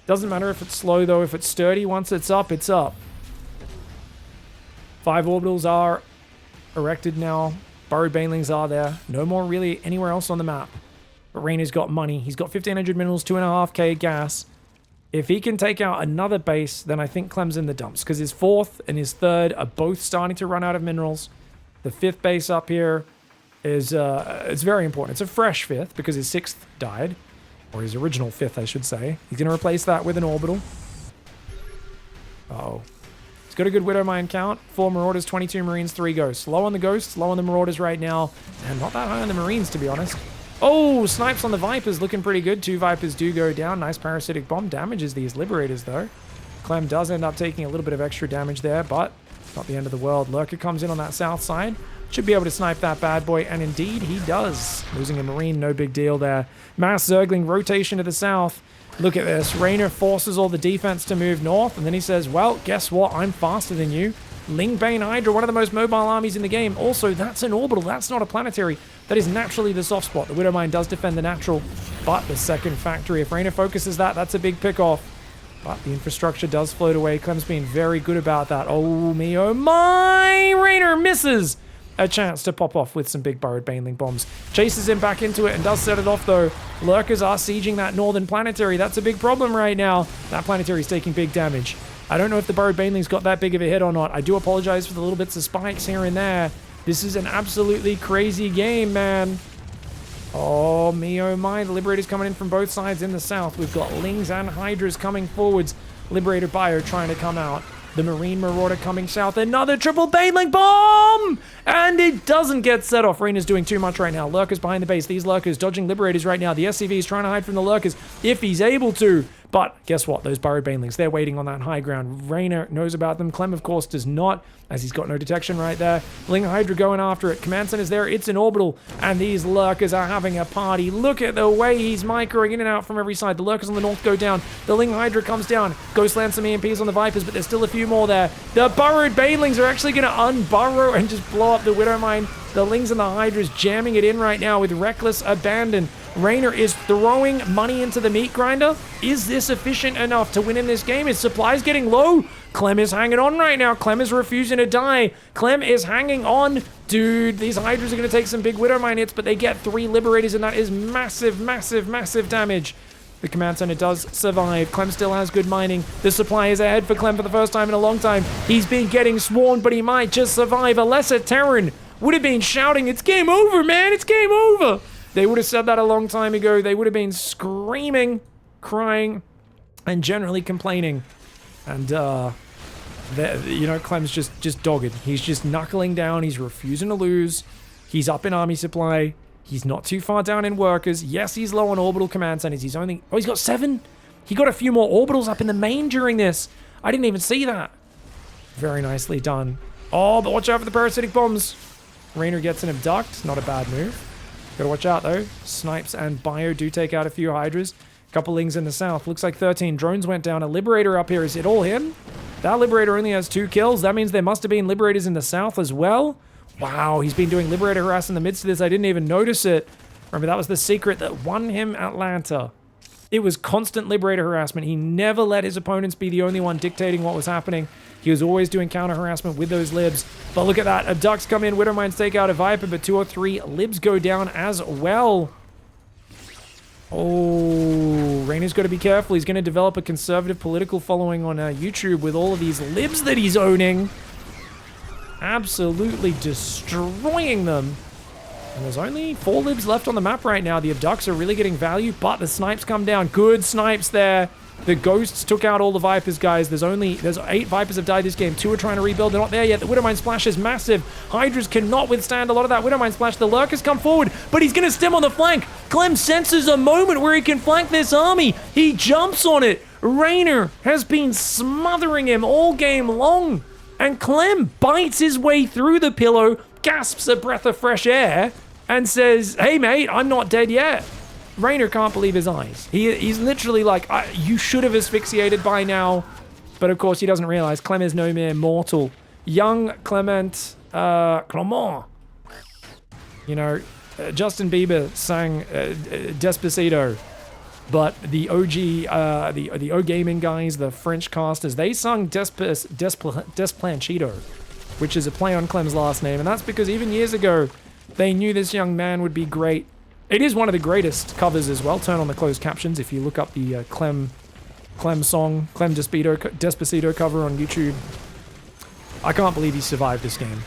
Doesn't matter if it's slow though, if it's sturdy, once it's up, it's up. 5 orbitals are erected now. Burrowed banelings are there. No more really anywhere else on the map. But REYNOR's got money. He's got 1,500 minerals, 2.5k gas. If he can take out another base, then I think Clem's in the dumps, because his 4th and his 3rd are both starting to run out of minerals. The 5th base up here is it's very important. It's a fresh 5th because his 6th died. Or his original 5th, I should say. He's going to replace that with an orbital. Uh-oh. He's got a good Widow Mine count. 4 Marauders, 22 Marines, 3 Ghosts. Low on the Ghosts, low on the Marauders right now. And not that high on the Marines, to be honest. Oh, snipes on the Vipers, looking pretty good. 2 Vipers do go down. Nice parasitic bomb. Damages these Liberators, though. Clem does end up taking a little bit of extra damage there, but not the end of the world. Lurker comes in on that south side. Should be able to snipe that bad boy, and indeed he does. Losing a Marine, no big deal there. Mass Zergling rotation to the south. Look at this. REYNOR forces all the defense to move north, and then he says, well, guess what? I'm faster than you. Ling Bane Hydra, one of the most mobile armies in the game. Also, that's an orbital. That's not a planetary. That is naturally the soft spot. The Widow Mine does defend the natural. But the second factory, if REYNOR focuses that, that's a big pick off. But the infrastructure does float away. Clem's been very good about that. Oh me, oh my! REYNOR misses a chance to pop off with some big burrowed baneling bombs. Chases him back into it and does set it off though. Lurkers are sieging that northern planetary. That's a big problem right now. That planetary is taking big damage. I don't know if the burrowed banelings got that big of a hit or not. I do apologize for the little bits of spikes here and there. This is an absolutely crazy game, man. Oh me, oh my. The Liberator's coming in from both sides in the south. We've got Lings and Hydras coming forwards. Liberator Bio trying to come out. The Marine Marauder coming south. Another triple baneling bomb! And it doesn't get set off. REYNOR's doing too much right now. Lurkers behind the base. These Lurkers dodging Liberators right now. The SCV is trying to hide from the Lurkers if he's able to. But guess what? Those burrowed banelings, they're waiting on that high ground. REYNOR knows about them. Clem, of course, does not, as he's got no detection right there. Ling Hydra going after it. Command Center's there. It's an orbital. And these Lurkers are having a party. Look at the way he's microing in and out from every side. The Lurkers on the north go down. The Ling Hydra comes down. Ghost lands some EMPs on the Vipers, but there's still a few more there. The burrowed banelings are actually going to unburrow and just blow up the Widowmine. The Lings and the Hydras jamming it in right now with reckless abandon. REYNOR is throwing money into the meat grinder. Is this efficient enough to win in this game? His supply's getting low. Clem is hanging on right now. Clem is refusing to die. Clem is hanging on. Dude, these Hydras are going to take some big Widowmine hits, but they get 3 Liberators, and that is massive, massive, massive damage. The command center does survive. Clem still has good mining. The supply is ahead for Clem for the first time in a long time. He's been getting swarmed, but he might just survive. A lesser Terran would have been shouting, "It's game over, man, it's game over." They would have said that a long time ago. They would have been screaming, crying, and generally complaining. And, you know, Clem's just dogged. He's just knuckling down. He's refusing to lose. He's up in army supply. He's not too far down in workers. Yes, he's low on orbital command centers. He's only... Oh, he's got 7? He got a few more orbitals up in the main during this. I didn't even see that. Very nicely done. Oh, but watch out for the parasitic bombs. REYNOR gets an abduct. Not a bad move. Gotta watch out, though. Snipes and Bio do take out a few Hydras. Couple Lings in the south. Looks like 13 drones went down. A Liberator up here. Is it all him? That Liberator only has 2 kills. That means there must have been Liberators in the south as well. Wow, he's been doing Liberator harass in the midst of this. I didn't even notice it. Remember, that was the secret that won him Atlanta. It was constant Liberator harassment. He never let his opponents be the only one dictating what was happening. He was always doing counter harassment with those libs. But look at that. Abducts come in. Widowmines take out a Viper, but 2 or 3 libs go down as well. Oh, REYNOR's got to be careful. He's going to develop a conservative political following on YouTube with all of these libs that he's owning. Absolutely destroying them. And there's only 4 libs left on the map right now. The abducts are really getting value, but the snipes come down. Good snipes there. The ghosts took out all the Vipers, guys. There's 8 Vipers have died this game. 2 are trying to rebuild. They're not there yet. The Widowmine splash is massive. Hydras cannot withstand a lot of that Widowmine splash. The Lurkers come forward, but he's going to stem on the flank. Clem senses a moment where he can flank this army. He jumps on it. REYNOR has been smothering him all game long. And Clem bites his way through the pillow, gasps a breath of fresh air, and says, "Hey, mate, I'm not dead yet." REYNOR can't believe his eyes. He's literally like, you should have asphyxiated by now. But of course, he doesn't realize Clem is no mere mortal. Young Clement, Clement. You know, Justin Bieber sang Despacito. But the OG, the O-Gaming guys, the French casters, they sung Desplanchito, which is a play on Clem's last name. And that's because even years ago, they knew this young man would be great. It is one of the greatest covers as well. Turn on the closed captions if you look up the Clem song, Clem Despacito cover on YouTube. I can't believe he survived this game.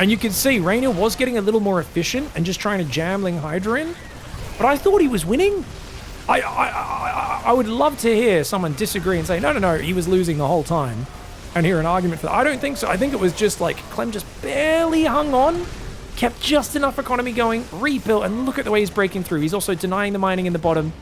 And you can see REYNOR was getting a little more efficient and just trying to jam Ling Hydra in. But I thought he was winning. I would love to hear someone disagree and say, no, he was losing the whole time. And hear an argument for that. I don't think so. I think it was just like Clem just barely hung on. Kept just enough economy going, rebuilt, and look at the way he's breaking through. He's also denying the mining in the bottom.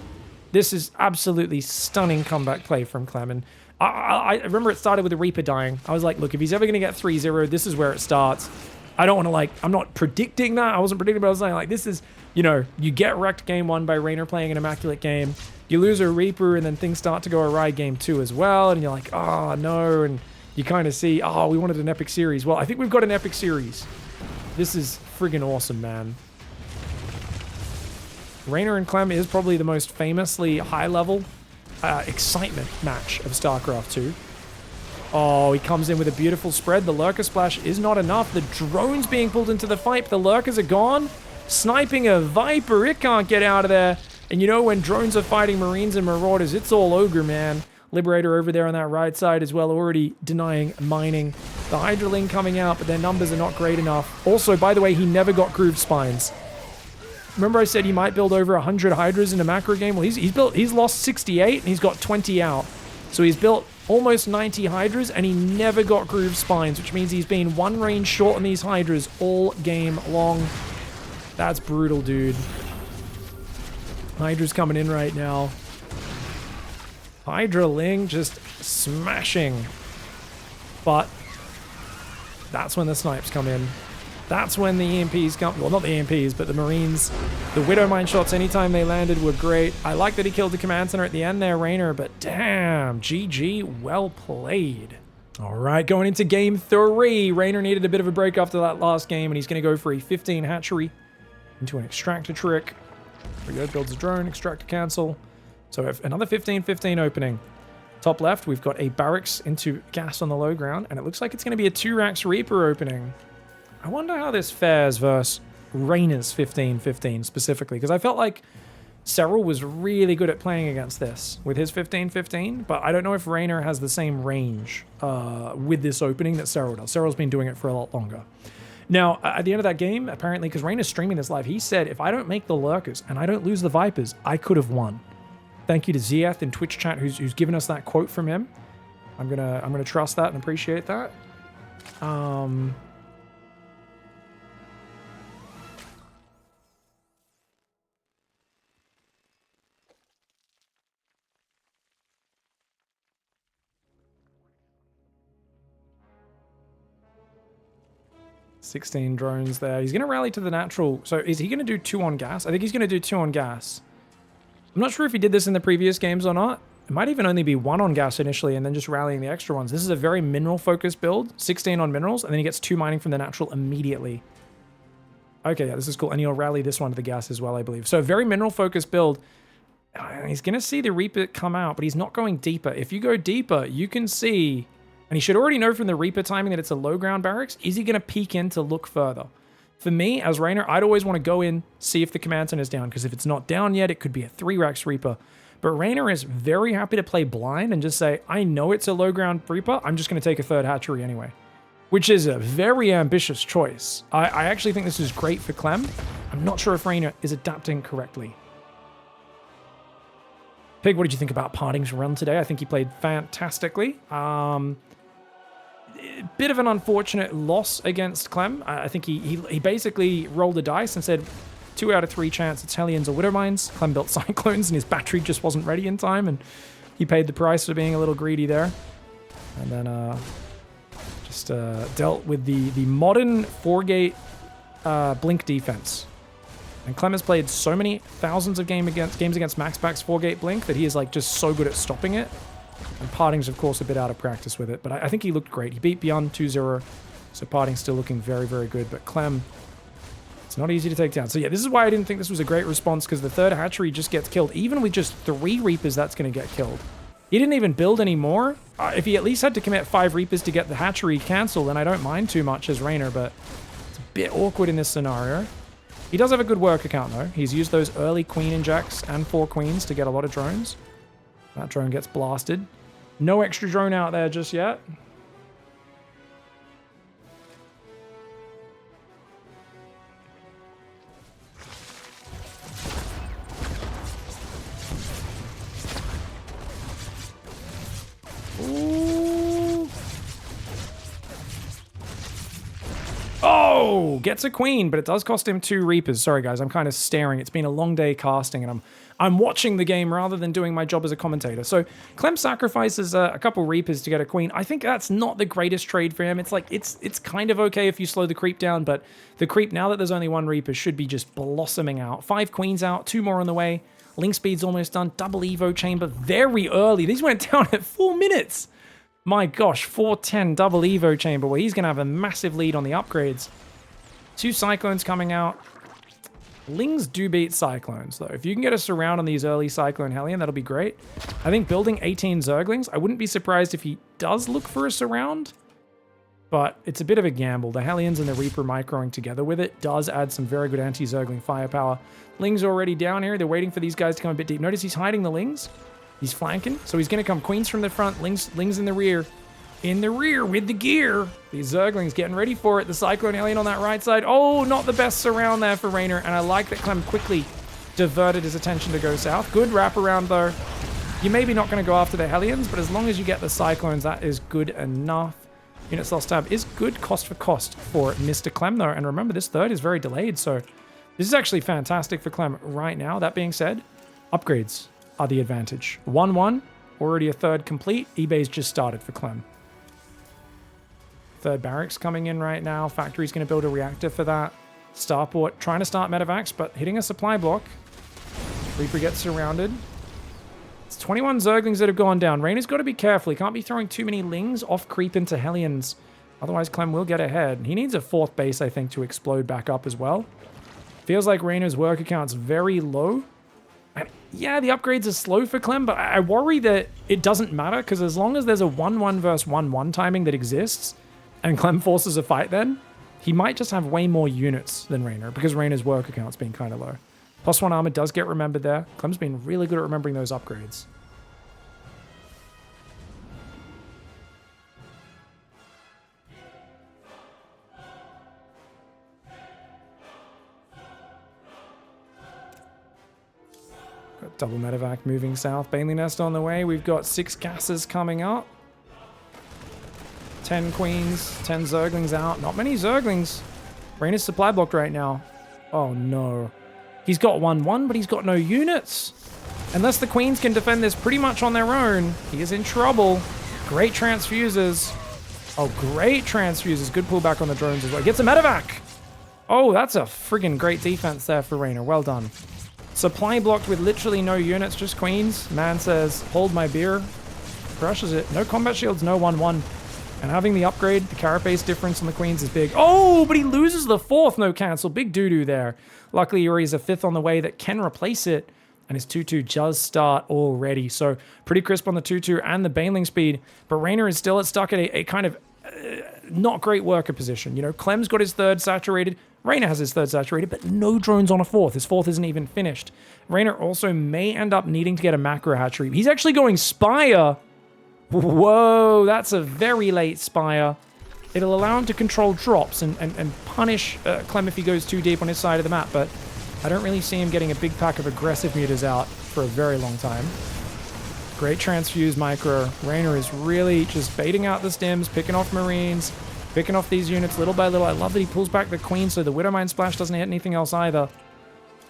This is absolutely stunning comeback play from Clem. And I remember it started with the Reaper dying. I was like, look, if he's ever going to get 3-0, this is where it starts. I don't want to I'm not predicting that. I wasn't predicting, but I was saying this is, you get wrecked game 1 by REYNOR playing an immaculate game. You lose a Reaper and then things start to go awry game 2 as well. And you're like, oh no. And you kind of see, we wanted an epic series. Well, I think we've got an epic series. This is friggin' awesome, man. REYNOR and Clem is probably the most famously high-level excitement match of StarCraft 2. Oh, he comes in with a beautiful spread. The Lurker Splash is not enough. The drone's being pulled into the fight. The Lurkers are gone. Sniping a Viper. It can't get out of there. And you know, when drones are fighting Marines and Marauders, it's all ogre, man. Liberator over there on that right side as well, already denying mining. The Hydraling coming out, but their numbers are not great enough. Also, by the way, he never got Grooved Spines. Remember I said he might build over 100 Hydras in a macro game? Well, he's lost 68 and he's got 20 out. So he's built almost 90 Hydras and he never got Grooved Spines, which means he's been one range short on these Hydras all game long. That's brutal, dude. Hydra's coming in right now. Hydraling just smashing. But that's when the snipes come in. That's when the EMPs come. Well, not the EMPs, but the Marines. The Widow Mine shots, anytime they landed, were great. I like that he killed the command center at the end there, REYNOR, but damn, GG, well played. All right, going into game 3. REYNOR needed a bit of a break after that last game, and he's going to go for a 15 hatchery into an extractor trick. There we go, builds a drone, extractor cancel. So another 15-15 opening. Top left, we've got a barracks into gas on the low ground, and it looks like it's going to be a 2-Rax Reaper opening. I wonder how this fares versus REYNOR's 15-15 specifically, because I felt like Serral was really good at playing against this with his 15-15, but I don't know if REYNOR has the same range with this opening that Serral does. Serral's been doing it for a lot longer. Now, at the end of that game, apparently, because REYNOR's streaming this live, he said, if I don't make the Lurkers and I don't lose the Vipers, I could have won. Thank you to ZvT in Twitch chat who's given us that quote from him. I'm gonna trust that and appreciate that. 16 drones there. He's going to rally to the natural. So is he going to do 2 on gas? I think he's going to do 2 on gas. I'm not sure if he did this in the previous games or not. It might even only be 1 on gas initially and then just rallying the extra ones. This is a very mineral-focused build. 16 on minerals, and then he gets 2 mining from the natural immediately. Okay, yeah, this is cool. And he'll rally this one to the gas as well, I believe. So a very mineral-focused build. He's going to see the Reaper come out, but he's not going deeper. If you go deeper, you can see... And he should already know from the Reaper timing that it's a low ground barracks. Is he going to peek in to look further? For me, as REYNOR, I'd always want to go in, see if the command center is down, because if it's not down yet, it could be a 3-Rax Reaper. But REYNOR is very happy to play blind and just say, I know it's a low ground Reaper, I'm just going to take a 3rd hatchery anyway. Which is a very ambitious choice. I actually think this is great for Clem. I'm not sure if REYNOR is adapting correctly. Pig, what did you think about Parting's run today? I think he played fantastically. Bit of an unfortunate loss against Clem. I think he basically rolled the dice and said 2 out of 3 chance it's Hellions or Widow Mines. Clem built Cyclones and his battery just wasn't ready in time, and he paid the price for being a little greedy there. And then just dealt with the modern 4-gate blink defense. And Clem has played so many thousands of games against MaxPack's 4-gate blink that he is like just so good at stopping it. And Parting's, of course, a bit out of practice with it. But I think he looked great. He beat Beyond 2-0. So Parting's still looking very, very good. But Clem, it's not easy to take down. So yeah, this is why I didn't think this was a great response, because the 3rd hatchery just gets killed. Even with just 3 Reapers, that's going to get killed. He didn't even build any more. If he at least had to commit 5 Reapers to get the hatchery cancelled, then I don't mind too much as REYNOR. But it's a bit awkward in this scenario. He does have a good work account, though. He's used those early Queen injects and 4 Queens to get a lot of drones. That drone gets blasted. No extra drone out there just yet. Ooh. Oh, gets a Queen, but it does cost him 2 Reapers. Sorry, guys, I'm kind of staring. It's been a long day casting, and I'm watching the game rather than doing my job as a commentator. So Clem sacrifices a couple Reapers to get a Queen. I think that's not the greatest trade for him. It's like, it's kind of okay if you slow the creep down, but the creep, now that there's only 1 Reaper, should be just blossoming out. 5 Queens out, 2 more on the way. Link speed's almost done. Double Evo chamber very early. These went down at 4 minutes. My gosh, 410 double Evo chamber, where he's going to have a massive lead on the upgrades. 2 Cyclones coming out. Lings do beat Cyclones, though. If you can get a surround on these early Cyclone Hellion, that'll be great. I think building 18 Zerglings, I wouldn't be surprised if he does look for a surround, but it's a bit of a gamble. The Hellions and the Reaper microing together with it does add some very good anti-Zergling firepower. Lings are already down here. They're waiting for these guys to come a bit deep. Notice he's hiding the Lings. He's flanking, so he's going to come Queens from the front, Lings in the rear. In the rear with the gear. These Zerglings getting ready for it. The Cyclone Alien on that right side. Oh, not the best surround there for REYNOR. And I like that Clem quickly diverted his attention to go south. Good wraparound, though. You're maybe not going to go after the Hellions, but as long as you get the Cyclones, that is good enough. Units lost tab is good cost for Mr. Clem, though. And remember, this third is very delayed, so this is actually fantastic for Clem right now. That being said, upgrades are the advantage. 1-1, already a third complete. eBay's just started for Clem. Third barracks coming in right now. Factory's going to build a reactor for that. Starport trying to start medevacs, but hitting a supply block. Reaper gets surrounded. It's 21 Zerglings that have gone down. REYNOR's got to be careful. He can't be throwing too many Lings off creep into Hellions. Otherwise, Clem will get ahead. He needs a fourth base, I think, to explode back up as well. Feels like REYNOR's work account's very low. And yeah, the upgrades are slow for Clem, but I worry that it doesn't matter, because as long as there's a 1-1 versus 1-1 timing that exists, and Clem forces a fight then, he might just have way more units than REYNOR, because REYNOR's work account's been kind of low. +1 armor does get remembered there. Clem's been really good at remembering those upgrades. Got double medevac moving south. Bailey Nest on the way. We've got 6 gases coming up. 10 queens, 10 Zerglings out. Not many Zerglings. REYNOR's supply blocked right now. Oh no. He's got 1-1, but he's got no units. Unless the queens can defend this pretty much on their own, he is in trouble. Great transfuses. Oh, great transfuses. Good pullback on the drones as well. Gets a medevac. Oh, that's a friggin' great defense there for REYNOR. Well done. Supply blocked with literally no units, just queens. Man says, hold my beer. Crushes it. No combat shields, no 1-1. And having the upgrade, the carapace difference on the queens is big. Oh, but he loses the fourth. No cancel. Big doo-doo there. Luckily, Yuri's a fifth on the way that can replace it. And his 2-2 does start already. So pretty crisp on the 2-2 and the Baneling speed. But REYNOR is still stuck at a kind of not great worker position. You know, Clem's got his third saturated. REYNOR has his third saturated, but no drones on a fourth. His fourth isn't even finished. REYNOR also may end up needing to get a macro hatchery. He's actually going Spire. Whoa, that's a very late Spire. It'll allow him to control drops and punish Clem if he goes too deep on his side of the map, but I don't really see him getting a big pack of aggressive mutas out for a very long time. Great transfuse micro. REYNOR is really just baiting out the stims, picking off Marines, picking off these units little by little. I love that he pulls back the Queen so the Widowmine splash doesn't hit anything else either.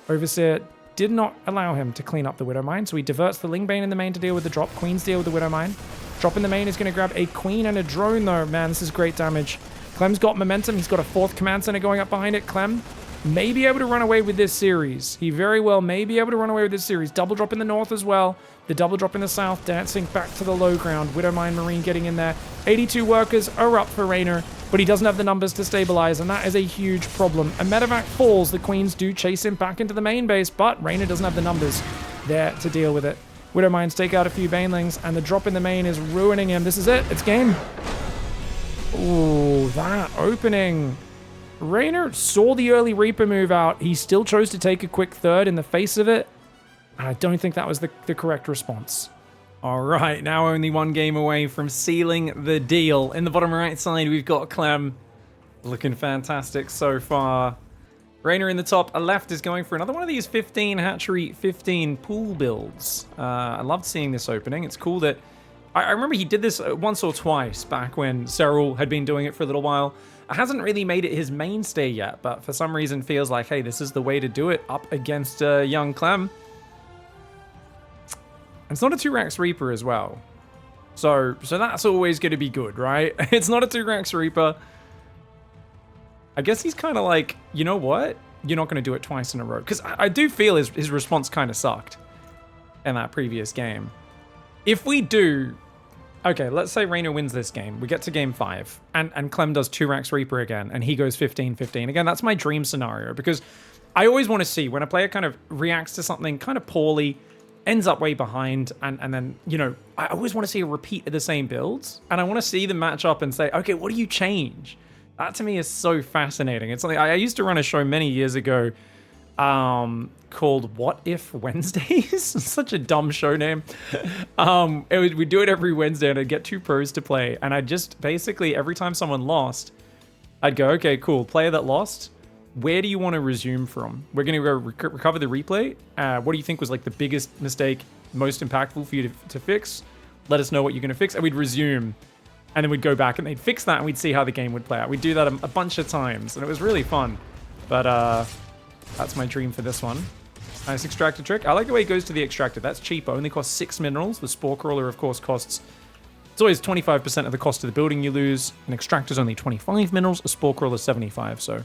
Overseer did not allow him to clean up the Widowmine, so he diverts the Lingbane in the main to deal with the drop. Queen's deal with the Widowmine. Drop in the main is going to grab a Queen and a drone, though. Man, this is great damage. Clem's got momentum. He's got a fourth command center going up behind it. Clem may be able to run away with this series. He very well may be able to run away with this series. Double drop in the north as well. The double drop in the south, dancing back to the low ground. Widowmine Marine getting in there. 82 workers are up for REYNOR, but he doesn't have the numbers to stabilize, and that is a huge problem. A medevac falls. The Queens do chase him back into the main base, but REYNOR doesn't have the numbers there to deal with it. Widowmines take out a few Banelings, and the drop in the main is ruining him. This is it. It's game. Ooh, that opening. REYNOR saw the early Reaper move out. He still chose to take a quick third in the face of it. I don't think that was the correct response. All right, now only one game away from sealing the deal. In the bottom right side, we've got Clem. Looking fantastic so far. REYNOR in the top left is going for another one of these 15 hatchery, 15 pool builds. I loved seeing this opening. It's cool that... I remember he did this once or twice back when Cyril had been doing it for a little while. It hasn't really made it his mainstay yet, but for some reason feels like, hey, this is the way to do it up against young Clem. It's not a 2-Rax Reaper as well. So that's always going to be good, right? It's not a 2-Rax Reaper. I guess he's kind of like, you know what? You're not going to do it twice in a row. Because I do feel his response kind of sucked in that previous game. If we do okay, let's say REYNOR wins this game. We get to game 5, and Clem does 2 Rax Reaper again, and he goes 15-15. Again, that's my dream scenario, because I always want to see when a player kind of reacts to something kind of poorly, ends up way behind, and then, you know, I always want to see a repeat of the same builds, and I want to see them match up and say, okay, what do you change? That to me is so fascinating. It's something I used to run a show many years ago called What If Wednesdays? Such a dumb show name. We'd do it every Wednesday, and I'd get 2 pros to play, and I'd just basically, every time someone lost, I'd go, okay, cool, player that lost, where do you want to resume from? We're going to go recover the replay. What do you think was like the biggest mistake, most impactful for you to fix? Let us know what you're going to fix, and we'd resume. And then we'd go back and they'd fix that, and we'd see how the game would play out. We'd do that a bunch of times, and it was really fun. But that's my dream for this one. Nice extractor trick. I like the way it goes to the extractor. That's cheap. Only costs 6 minerals. The Spore Crawler, of course, costs... It's always 25% of the cost of the building you lose. An extractor's only 25 minerals. A Spore Crawler 75, so...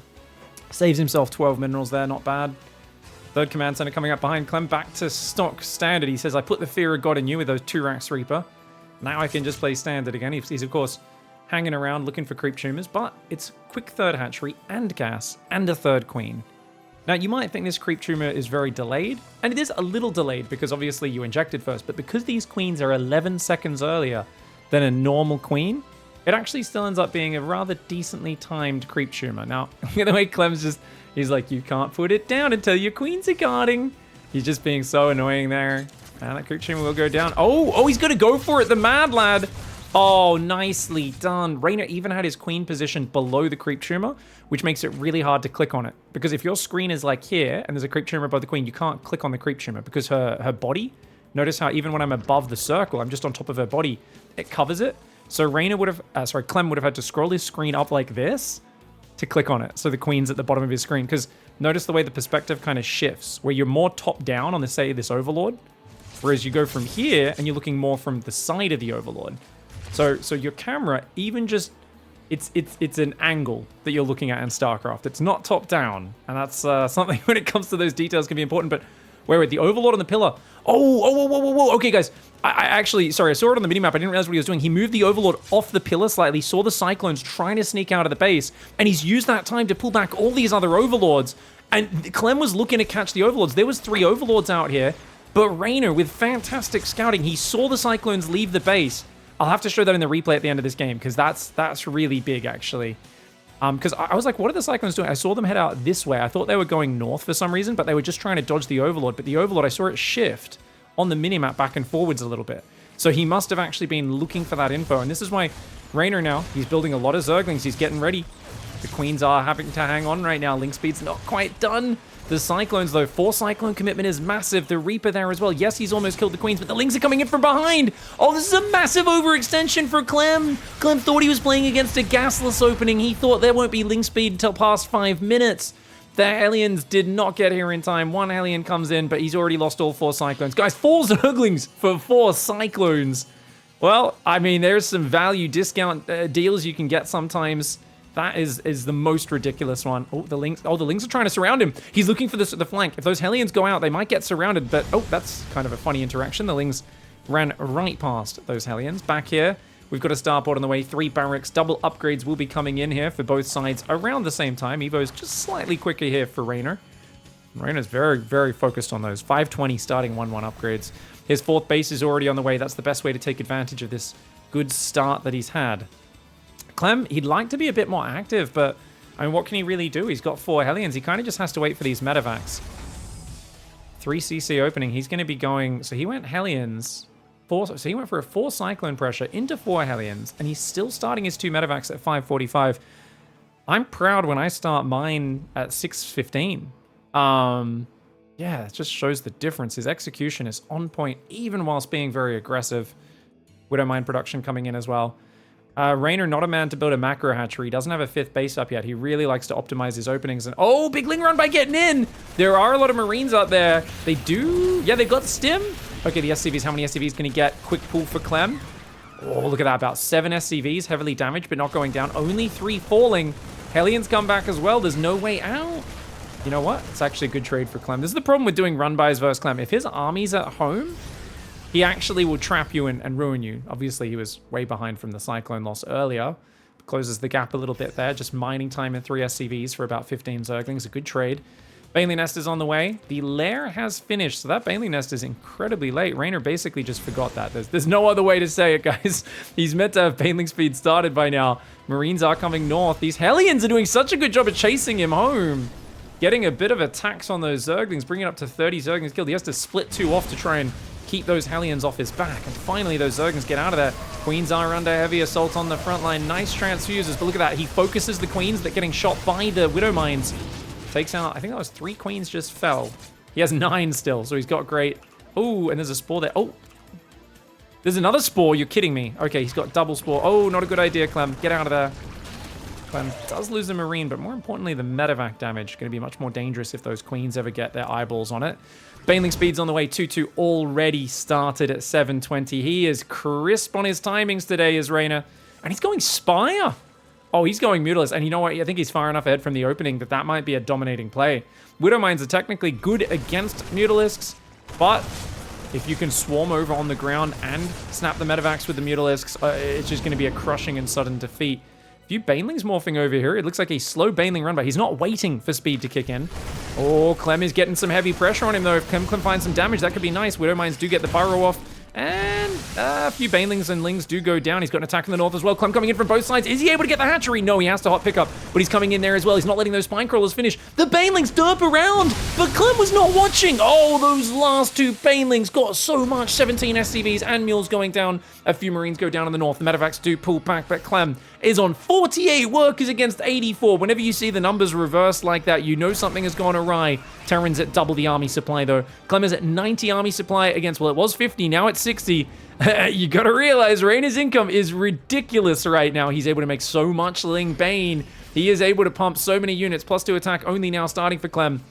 Saves himself 12 minerals there, not bad. Third command center coming up behind Clem. Back to stock standard. He says, I put the fear of God in you with those 2 Rax Reaper. Now I can just play standard again. He's, of course, hanging around looking for creep tumors, but it's quick third hatchery and gas and a third queen. Now, you might think this creep tumor is very delayed, and it is a little delayed because obviously you injected first, but because these queens are 11 seconds earlier than a normal queen, it actually still ends up being a rather decently timed creep tumor. Now, look at the way Clem's just, he's like, you can't put it down until your queens are guarding. He's just being so annoying there. And that creep tumor will go down. Oh, he's going to go for it, the mad lad. Oh, nicely done. REYNOR even had his queen positioned below the creep tumor, which makes it really hard to click on it. Because if your screen is like here, and there's a creep tumor above the queen, you can't click on the creep tumor because her body, notice how even when I'm above the circle, I'm just on top of her body, it covers it. So REYNOR would have, Clem would have had to scroll his screen up like this to click on it. So the queen's at the bottom of his screen. Because notice the way the perspective kind of shifts, where you're more top down on the, say, this overlord, whereas you go from here and you're looking more from the side of the overlord. So your camera, even just, it's an angle that you're looking at in StarCraft. It's not top down, and that's something when it comes to those details can be important. But where the overlord on the pillar? Whoa. Okay, guys, I actually, sorry, I saw it on the minimap. I didn't realize what he was doing. He moved the overlord off the pillar slightly, saw the Cyclones trying to sneak out of the base, and he's used that time to pull back all these other overlords. And Clem was looking to catch the overlords. There was 3 overlords out here, but REYNOR, with fantastic scouting, he saw the Cyclones leave the base. I'll have to show that in the replay at the end of this game, because that's really big, actually. Because I was like, what are the Cyclones doing? I saw them head out this way. I thought they were going north for some reason, but they were just trying to dodge the overlord. But the overlord, I saw it shift on the minimap back and forwards a little bit. So he must have actually been looking for that info. And this is why REYNOR now, he's building a lot of Zerglings. He's getting ready. The queens are having to hang on right now. Link speed's not quite done. The Cyclones, though, 4 Cyclone commitment is massive. The Reaper there as well. Yes, he's almost killed the queens, but the Lings are coming in from behind. Oh, this is a massive overextension for Clem. Clem thought he was playing against a gasless opening. He thought there won't be Link speed until past 5 minutes. The Hellions did not get here in time. 1 Hellion comes in, but he's already lost all 4 Cyclones. Guys, 4 Zerglings for 4 Cyclones. Well, I mean, there's some value discount deals you can get sometimes. That is the most ridiculous one. Oh, the Lings are trying to surround him. He's looking for the flank. If those Hellions go out, they might get surrounded, but oh, that's kind of a funny interaction. The Lings ran right past those Hellions. Back here, we've got a starport on the way. 3 barracks. Double upgrades will be coming in here for both sides around the same time. Evo's just slightly quicker here for REYNOR. REYNOR's very, very focused on those. 520 starting 1-1 upgrades. His 4th base is already on the way. That's the best way to take advantage of this good start that he's had. Clem, he'd like to be a bit more active, but I mean, what can he really do? He's got 4 Hellions. He kind of just has to wait for these medevacs. 3 CC opening. He's going to be going... So he went Hellions. So he went for a 4 Cyclone pressure into 4 Hellions, and he's still starting his 2 medevacs at 545. I'm proud when I start mine at 615. Yeah, it just shows the difference. His execution is on point, even whilst being very aggressive. Widow Mine production coming in as well. REYNOR, not a man to build a macro hatchery. He doesn't have a 5th base up yet. He really likes to optimize his openings. And oh, big Ling run by getting in. There are a lot of Marines out there. They do. Yeah, they've got stim. Okay, the SCVs. How many SCVs can he get? Quick pull for Clem. Oh, look at that. About 7 SCVs, heavily damaged, but not going down. Only 3 falling. Hellions come back as well. There's no way out. You know what? It's actually a good trade for Clem. This is the problem with doing run-bys versus Clem. If his army's at home, he actually will trap you and ruin you. Obviously, he was way behind from the Cyclone loss earlier. Closes the gap a little bit there. Just mining time in 3 SCVs for about 15 Zerglings. A good trade. Baneling Nest is on the way. The lair has finished, so that Baneling Nest is incredibly late. REYNOR basically just forgot that. There's no other way to say it, guys. He's meant to have Baneling speed started by now. Marines are coming north. These Hellions are doing such a good job of chasing him home. Getting a bit of a tax on those Zerglings, bringing up to 30 Zerglings killed. He has to split 2 off to try and keep those Hellions off his back. And finally, those Zerglings get out of there. Queens are under heavy assault on the front line. Nice transfuses, but look at that. He focuses the Queens that are getting shot by the Widow Mines. Takes out, I think that was 3 Queens just fell. He has 9 still, so he's got great. Oh, and there's a Spore there. Oh, there's another Spore. You're kidding me. Okay, he's got double Spore. Oh, not a good idea, Clem. Get out of there. Clem does lose a Marine, but more importantly, the medevac damage. Going to be much more dangerous if those Queens ever get their eyeballs on it. Baneling speed's on the way. 2-2 already started at 720. He is crisp on his timings today, is REYNOR. And he's going Spire. Oh, he's going Mutalisk, and you know what? I think he's far enough ahead from the opening that might be a dominating play. Widow Mines are technically good against Mutalisks, but if you can swarm over on the ground and snap the medevacs with the Mutalisks, it's just going to be a crushing and sudden defeat. A few Banelings morphing over here. It looks like a slow Baneling run, but he's not waiting for speed to kick in. Oh, Clem is getting some heavy pressure on him, though. If Clem finds some damage, that could be nice. Widow Mines do get the burrow off. And a few Banelings and Lings do go down. He's got an attack in the north as well. Clem coming in from both sides. Is he able to get the hatchery? No, he has to hot pick up, but he's coming in there as well. He's not letting those spine crawlers finish. The Banelings derp around, but Clem was not watching. Oh, those last 2 Banelings got so much. 17 SCVs and mules going down. A few Marines go down in the north. The medevacs do pull back, but Clem is on 48 workers against 84. Whenever you see the numbers reversed like that, you know something has gone awry. Terran's at double the army supply, though. Clem is at 90 army supply against, well, it was 50, now it's 60. You gotta realize REYNOR's income is ridiculous right now. He's able to make so much Ling Bane. He is able to pump so many units. +2 attack only now starting for Clem.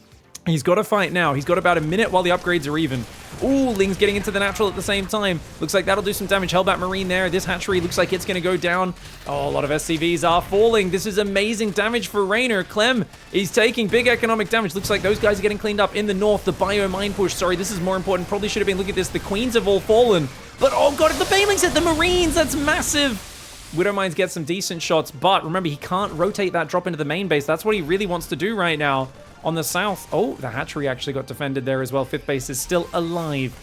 He's got to fight now. He's got about a minute while the upgrades are even. Ooh, Ling's getting into the natural at the same time. Looks like that'll do some damage. Hellbat Marine there. This hatchery looks like it's going to go down. Oh, a lot of SCVs are falling. This is amazing damage for REYNOR. Clem is taking big economic damage. Looks like those guys are getting cleaned up in the north. The bio mine push. Sorry, this is more important. Probably should have been looking at this. The Queens have all fallen. But oh god, the Banelings hit the Marines. That's massive. Widow Mines get some decent shots, but remember, he can't rotate that drop into the main base. That's what he really wants to do right now. On the south, oh, the hatchery actually got defended there as well. 5th base is still alive.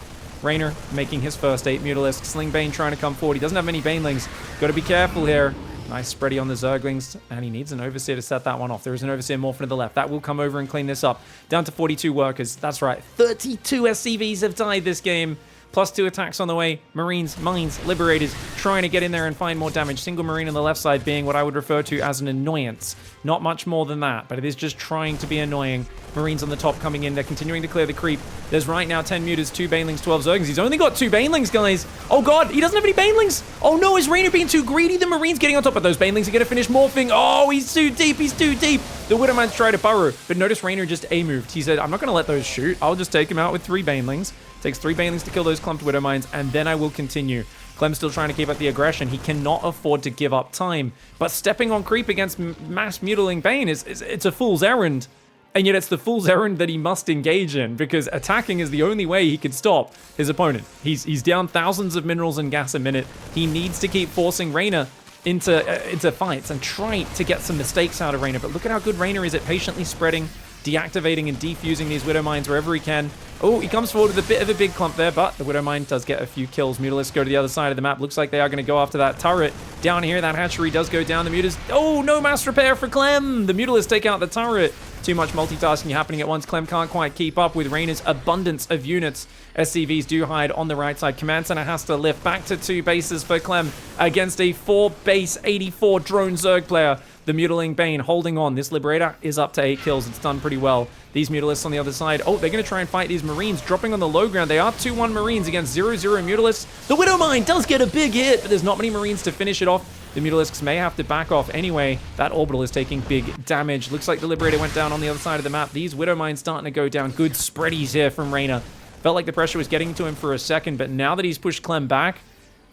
REYNOR making his first 8 Mutalisk. Sling Bane trying to come forward. He doesn't have many Banelings. Got to be careful here. Nice spready on the Zerglings, and he needs an Overseer to set that one off. There is an Overseer morphing to the left. That will come over and clean this up. Down to 42 workers. That's right. 32 SCVs have died this game. +2 attacks on the way. Marines, Mines, Liberators trying to get in there and find more damage. Single Marine on the left side being what I would refer to as an annoyance. Not much more than that, but it is just trying to be annoying. Marines on the top coming in. They're continuing to clear the creep. There's right now 10 Mutas, 2 Banelings, 12 Zerglings. He's only got 2 Banelings, guys. Oh god, he doesn't have any Banelings. Oh no, is REYNOR being too greedy? The Marines getting on top of those Banelings are going to finish morphing. Oh, he's too deep. He's too deep. The Widowmines try to burrow, but notice REYNOR just A-moved. He said, I'm not going to let those shoot. I'll just take him out with 3 Banelings. Takes 3 Banelings to kill those clumped Widowmines, and then I will continue. Clem's still trying to keep up the aggression. He cannot afford to give up time. But stepping on creep against mass mutilating Bane it's a fool's errand. And yet it's the fool's errand that he must engage in, because attacking is the only way he can stop his opponent. He's down thousands of minerals and gas a minute. He needs to keep forcing REYNOR into fights and try to get some mistakes out of REYNOR. But look at how good REYNOR is at patiently spreading, deactivating and defusing these Widow Mines wherever he can. Oh, he comes forward with a bit of a big clump there, but the Widow Mine does get a few kills. Mutalisk go to the other side of the map. Looks like they are going to go after that turret. Down here, that hatchery does go down. The Mutas... Oh, no mass repair for Clem! The Mutalisk take out the turret. Too much multitasking happening at once. Clem can't quite keep up with REYNOR's abundance of units. SCVs do hide on the right side. Command Center has to lift back to 2 bases for Clem against a 4-base 84 drone Zerg player. The Mutilating Bane holding on. This Liberator is up to 8 kills. It's done pretty well. These Mutalisks on the other side. Oh, they're going to try and fight these Marines. Dropping on the low ground. They are 2-1 Marines against 0-0 Mutalisks. The Widow Mine does get a big hit, but there's not many Marines to finish it off. The Mutalisks may have to back off anyway. That orbital is taking big damage. Looks like the Liberator went down on the other side of the map. These Widow Mines starting to go down. Good spreadies here from REYNOR. Felt like the pressure was getting to him for a second, but now that he's pushed Clem back,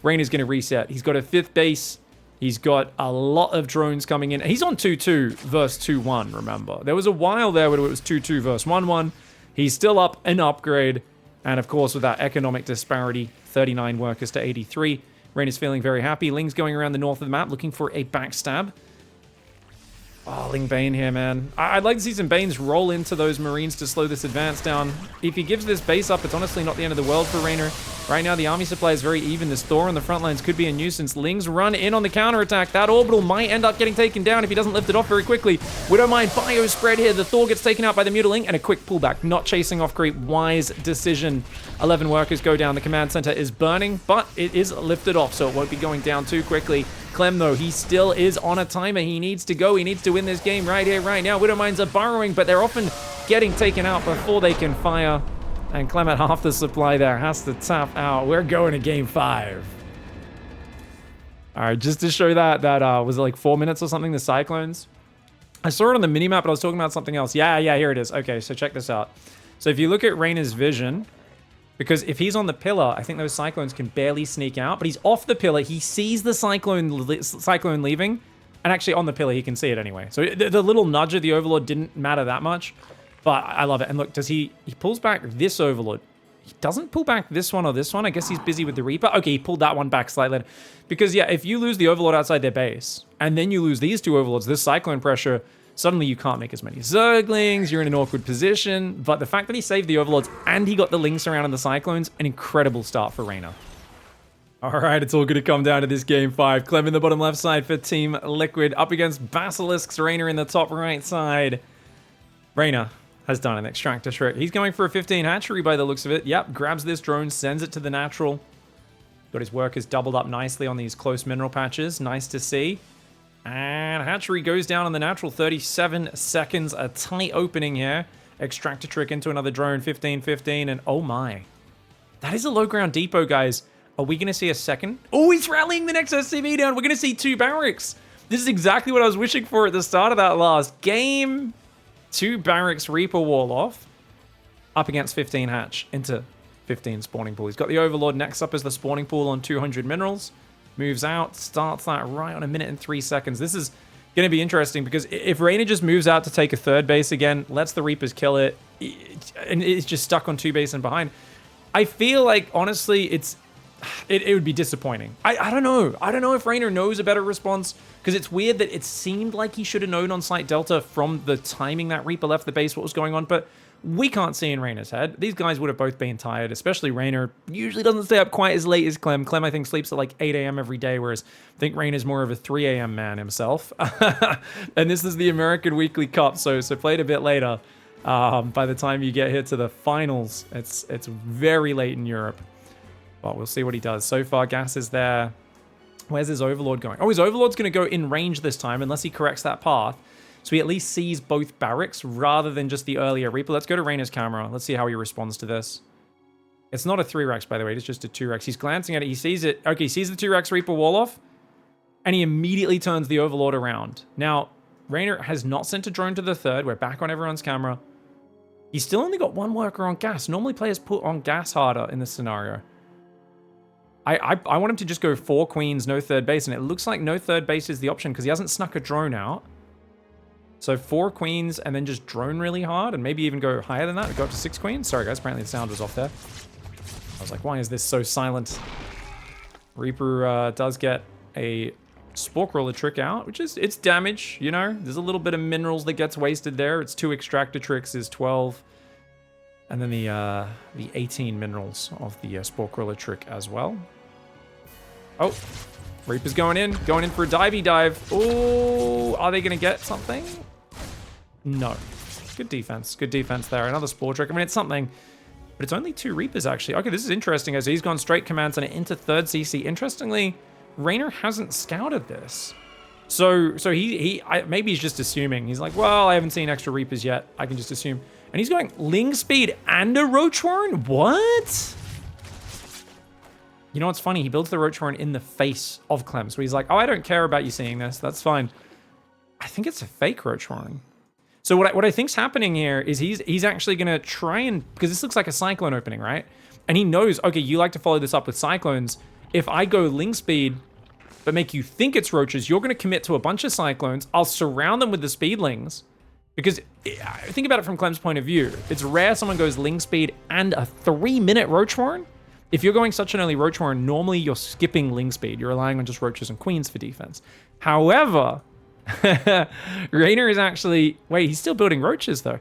REYNOR's going to reset. He's got a 5th base. He's got a lot of drones coming in. He's on 2-2 versus 2-1, remember. There was a while there where it was 2-2 versus 1-1. He's still up an upgrade. And of course, with that economic disparity, 39 workers to 83. Reynor's feeling very happy. Ling's going around the north of the map looking for a backstab. Oh, Ling Bane here, man. I'd like to see some Banes roll into those Marines to slow this advance down. If he gives this base up, it's honestly not the end of the world for Reynor. Right now, the army supply is very even. This Thor on the front lines could be a nuisance. Ling's run in on the counterattack. That orbital might end up getting taken down if he doesn't lift it off very quickly. We don't mind bio spread here. The Thor gets taken out by the Mutaling and a quick pullback. Not chasing off creep. Wise decision. 11 workers go down. The command center is burning, but it is lifted off, so it won't be going down too quickly. Clem, though, he still is on a timer. He needs to go. He needs to win this game right here, right now. Widowmines are burrowing, but they're often getting taken out before they can fire. And Clem at half the supply there has to tap out. We're going to game 5. All right, just to show that was it like 4 minutes or something, the Cyclones? I saw it on the minimap, but I was talking about something else. Yeah, here it is. Okay, so check this out. So if you look at Reynor's vision, because if he's on the pillar, I think those Cyclones can barely sneak out, but he's off the pillar. He sees the Cyclone leaving, and actually on the pillar, he can see it anyway. So the little nudge of the Overlord didn't matter that much, but I love it. And look, does he pulls back this Overlord. He doesn't pull back this one or this one. I guess he's busy with the Reaper. Okay, he pulled that one back slightly. Because yeah, if you lose the Overlord outside their base, and then you lose these two Overlords, this Cyclone pressure, suddenly you can't make as many Zerglings, you're in an awkward position. But the fact that he saved the Overlords and he got the Lings around in the Cyclones, an incredible start for Reynor. All right, it's all going to come down to this game 5. Clem in the bottom left side for Team Liquid up against Basilisks. Reynor in the top right side. Reynor has done an extractor trick. He's going for a 15 hatchery by the looks of it. Yep, grabs this drone, sends it to the natural. Got his workers doubled up nicely on these close mineral patches. Nice to see. And hatchery goes down on the natural. 37 seconds. A tight opening here. Extractor trick into another drone. 15-15. And oh my. That is a low ground depot, guys. Are we going to see a second? Oh, he's rallying the next SCV down. We're going to see 2 barracks. This is exactly what I was wishing for at the start of that last game. 2 barracks Reaper wall off. Up against 15 hatch into 15 spawning pool. He's got the Overlord. Next up is the spawning pool on 200 minerals. Moves out, starts that right on 1 minute and 3 seconds. This is going to be interesting because if Reynor just moves out to take a 3rd base again, lets the Reapers kill it, and it's just stuck on 2 base and behind, I feel like, honestly, it would be disappointing. I don't know. I don't know if Reynor knows a better response because it's weird that it seemed like he should have known on site Delta from the timing that Reaper left the base what was going on, but we can't see in Reynor's head. These guys would have both been tired, especially Reynor. Usually doesn't stay up quite as late as Clem. Clem, I think, sleeps at like 8 a.m. every day, whereas I think Reynor's more of a 3 a.m. man himself. And this is the American Weekly Cup, so played a bit later. By the time you get here to the finals, it's very late in Europe. But we'll see what he does. So far, gas is there. Where's his Overlord going? Oh, his Overlord's going to go in range this time, unless he corrects that path. So he at least sees both barracks rather than just the earlier Reaper. Let's go to Reynor's camera. Let's see how he responds to this. It's not a 3-Rex, by the way. It's just a 2-Rex. He's glancing at it. He sees it. Okay, he sees the 2-Rex Reaper wall off. And he immediately turns the Overlord around. Now, Reynor has not sent a drone to the 3rd. We're back on everyone's camera. He's still only got 1 worker on gas. Normally players put on gas harder in this scenario. I want him to just go 4 queens, no 3rd base. And it looks like no 3rd base is the option because he hasn't snuck a drone out. So 4 queens and then just drone really hard and maybe even go higher than that. Go up to 6 queens. Sorry, guys. Apparently the sound was off there. I was like, why is this so silent? Reaper does get a Spork Roller trick out, which is, it's damage, you know. There's a little bit of minerals that gets wasted there. It's 2 extractor tricks is 12. And then the 18 minerals of the Spork Roller trick as well. Oh, Reaper's going in for a divey dive. Oh, are they going to get something? No. Good defense there. Another Spore trick. I mean, it's something, but it's only 2 Reapers, actually. Okay, this is interesting. As he's gone straight commands and into 3rd CC. Interestingly, Reynor hasn't scouted this. So maybe he's just assuming. He's like, well, I haven't seen extra Reapers yet. I can just assume. And he's going Ling Speed and a Roach Warren? What? You know what's funny? He builds the Roach Warren in the face of Clem. So he's like, oh, I don't care about you seeing this. That's fine. I think it's a fake Roach Warren. So what I think's happening here is he's actually going to try and... Because this looks like a Cyclone opening, right? And he knows, okay, you like to follow this up with Cyclones. If I go Ling Speed, but make you think it's Roaches, you're going to commit to a bunch of Cyclones. I'll surround them with the Speedlings. Because think about it from Clem's point of view. It's rare someone goes Ling Speed and a 3-minute Roach Warren. If you're going such an early Roach Warren, normally you're skipping Ling Speed. You're relying on just Roaches and Queens for defense. However, REYNOR is actually... Wait, he's still building Roaches, though.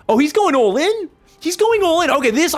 Oh, he's going all in? He's going all in. Okay, this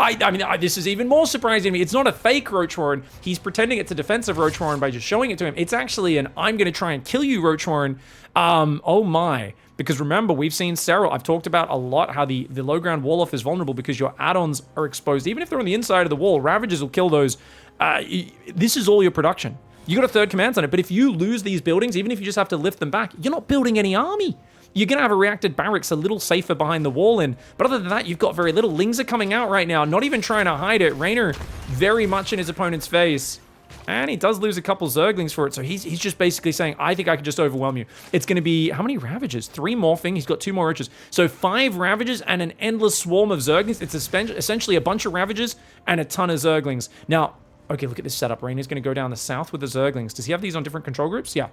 this is even more surprising to me. It's not a fake Roach Warren. He's pretending it's a defensive Roach Warren by just showing it to him. It's actually an I'm going to try and kill you Roach Warren. Oh my. Because remember, we've seen several. I've talked about a lot how the low ground wall off is vulnerable because your add-ons are exposed. Even if they're on the inside of the wall, Ravages will kill those. This is all your production. You got a third command center, but if you lose these buildings, even if you just have to lift them back, you're not building any army. You're going to have a reacted barracks a little safer behind the wall in. But other than that, you've got very little. Lings are coming out right now, not even trying to hide it. REYNOR very much in his opponent's face. And he does lose a couple Zerglings for it. So he's just basically saying, I think I can just overwhelm you. It's going to be, how many Ravages? 3 morphing. He's got 2 more Roaches. So 5 Ravages and an endless swarm of Zerglings. It's essentially a bunch of Ravages and a ton of Zerglings. Now, okay, look at this setup. REYNOR's going to go down the south with the Zerglings. Does he have these on different control groups? Yeah.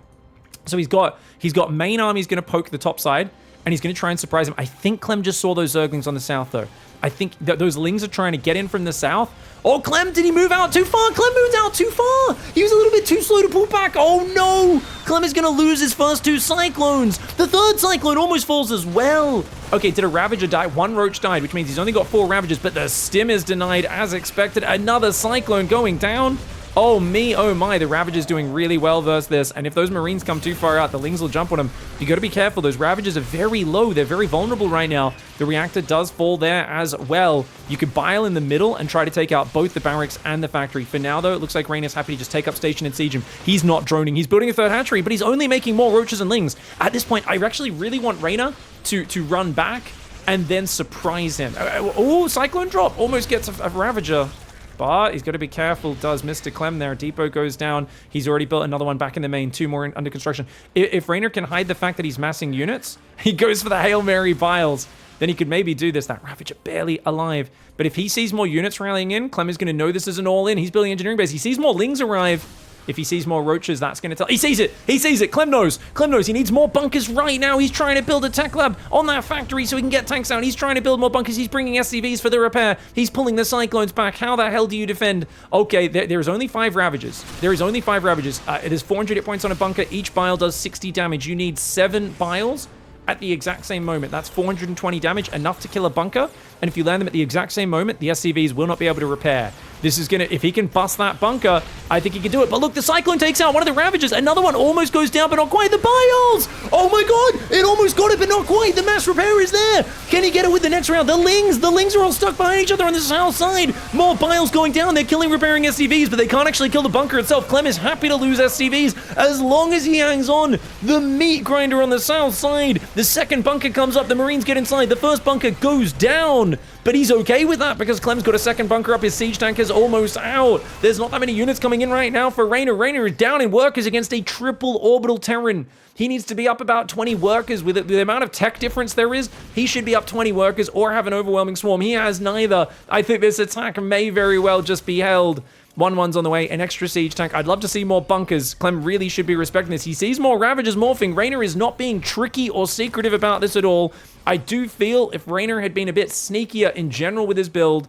So he's got main army's going to poke the top side, and he's going to try and surprise him. I think Clem just saw those Zerglings on the south, though. I think that those Lings are trying to get in from the south. Oh, Clem, did he move out too far? Clem moved out too far. He was a little bit too slow to pull back. Oh, no. Clem is going to lose his first 2 Cyclones. The third Cyclone almost falls as well. Okay, did a Ravager die? 1 Roach died, which means he's only got 4 Ravagers, but the Stim is denied as expected. Another Cyclone going down. Oh me, oh my, the Ravager's doing really well versus this, and if those Marines come too far out, the Lings will jump on them. You gotta be careful, those Ravagers are very low, they're very vulnerable right now. The reactor does fall there as well. You could bile in the middle and try to take out both the barracks and the factory. For now though, it looks like REYNOR's happy to just take up station and siege him. He's not droning, he's building a 3rd hatchery, but he's only making more Roaches and Lings. At this point, I actually really want REYNOR to run back and then surprise him. Oh, Cyclone drop, almost gets a Ravager. But he's got to be careful, does Mr. Clem there. Depot goes down. He's already built another one back in the main. 2 more under construction. If REYNOR can hide the fact that he's massing units, he goes for the Hail Mary Biles. Then he could maybe do this. That Ravager barely alive. But if he sees more units rallying in, Clem is going to know this is an all-in. He's building engineering base. He sees more Lings arrive. If he sees more Roaches, that's going to tell... He sees it! He sees it! Clem knows! Clem knows he needs more bunkers right now. He's trying to build a tech lab on that factory so he can get tanks out. He's trying to build more bunkers. He's bringing SCVs for the repair. He's pulling the Cyclones back. How the hell do you defend? Okay, there's only 5 Ravages. There is only 5 Ravages. It is 400 hit points on a bunker. Each bile does 60 damage. You need 7 biles at the exact same moment. That's 420 damage, enough to kill a bunker. And if you land them at the exact same moment, the SCVs will not be able to repair. This is gonna, if he can bust that bunker, I think he can do it. But look, the Cyclone takes out one of the Ravagers. Another one almost goes down, but not quite. The Biles! Oh my god! It almost got it, but not quite. The mass repair is there. Can he get it with the next round? The Lings are all stuck behind each other on the south side. More Biles going down. They're killing repairing SCVs, but they can't actually kill the bunker itself. Clem is happy to lose SCVs as long as he hangs on. The meat grinder on the south side. The second bunker comes up. The Marines get inside. The first bunker goes down. But he's okay with that because Clem's got a second bunker up. His siege tank is almost out. There's not that many units coming in right now for REYNOR. REYNOR is down in workers against a triple orbital Terran. He needs to be up about 20 workers. With the amount of tech difference there is, he should be up 20 workers or have an overwhelming swarm. He has neither. I think this attack may very well just be held. 1-1's on the way, an extra siege tank. I'd love to see more bunkers. Clem really should be respecting this. He sees more Ravagers morphing. REYNOR is not being tricky or secretive about this at all. I do feel if REYNOR had been a bit sneakier in general with his build,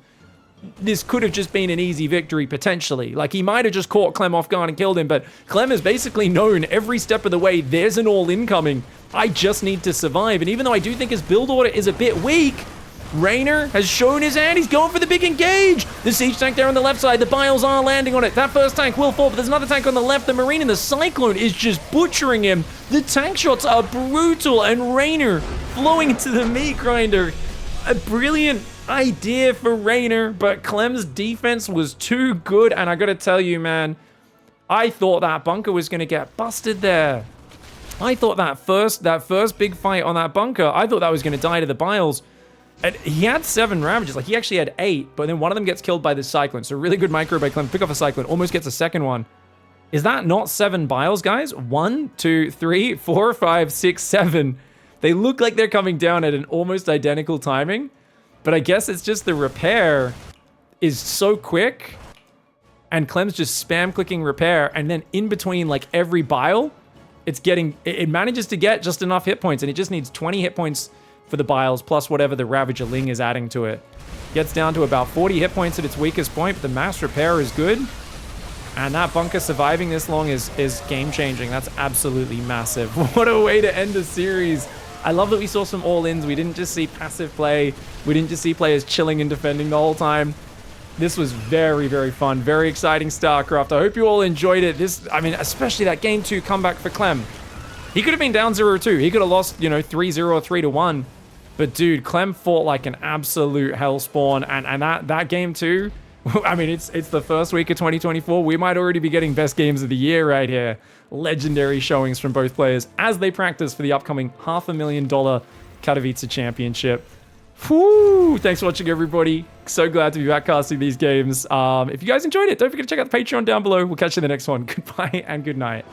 this could have just been an easy victory, potentially. Like, he might have just caught Clem off guard and killed him, but Clem has basically known every step of the way there's an all-in coming. I just need to survive. And even though I do think his build order is a bit weak, REYNOR has shown his hand. He's going for the big engage. The siege tank there on the left side. The Biles are landing on it. That first tank will fall, but there's another tank on the left. The Marine in the Cyclone is just butchering him. The tank shots are brutal, and REYNOR flowing into the meat grinder. A brilliant idea for REYNOR, but Clem's defense was too good, and I gotta tell you, man, I thought that bunker was gonna get busted there. I thought that first big fight on that bunker, I thought that was gonna die to the Biles. And he had 7 Ravages. Like, he actually had 8, but then one of them gets killed by the Cyclone. So really good micro by Clem. Pick off a Cyclone. Almost gets a second one. Is that not 7 Biles, guys? 1, 2, 3, 4, 5, 6, 7. They look like they're coming down at an almost identical timing. But I guess it's just the repair is so quick. And Clem's just spam clicking repair. And then in between, like, every bile, it manages to get just enough hit points. And it just needs 20 hit points for the Biles, plus whatever the Ravager Ling is adding to it. Gets down to about 40 hit points at its weakest point, but the mass repair is good. And that bunker surviving this long is game-changing. That's absolutely massive. What a way to end the series. I love that we saw some all-ins. We didn't just see passive play. We didn't just see players chilling and defending the whole time. This was very, very fun. Very exciting StarCraft. I hope you all enjoyed it. I mean, especially that Game 2 comeback for Clem. He could have been down 0-2. He could have lost, 3-0 or 3-1. But dude, Clem fought like an absolute hellspawn. And that Game 2, I mean, it's the first week of 2024. We might already be getting best games of the year right here. Legendary showings from both players as they practice for the upcoming $500,000 Katowice Championship. Whew! Thanks for watching, everybody. So glad to be back casting these games. If you guys enjoyed it, don't forget to check out the Patreon down below. We'll catch you in the next one. Goodbye and good night.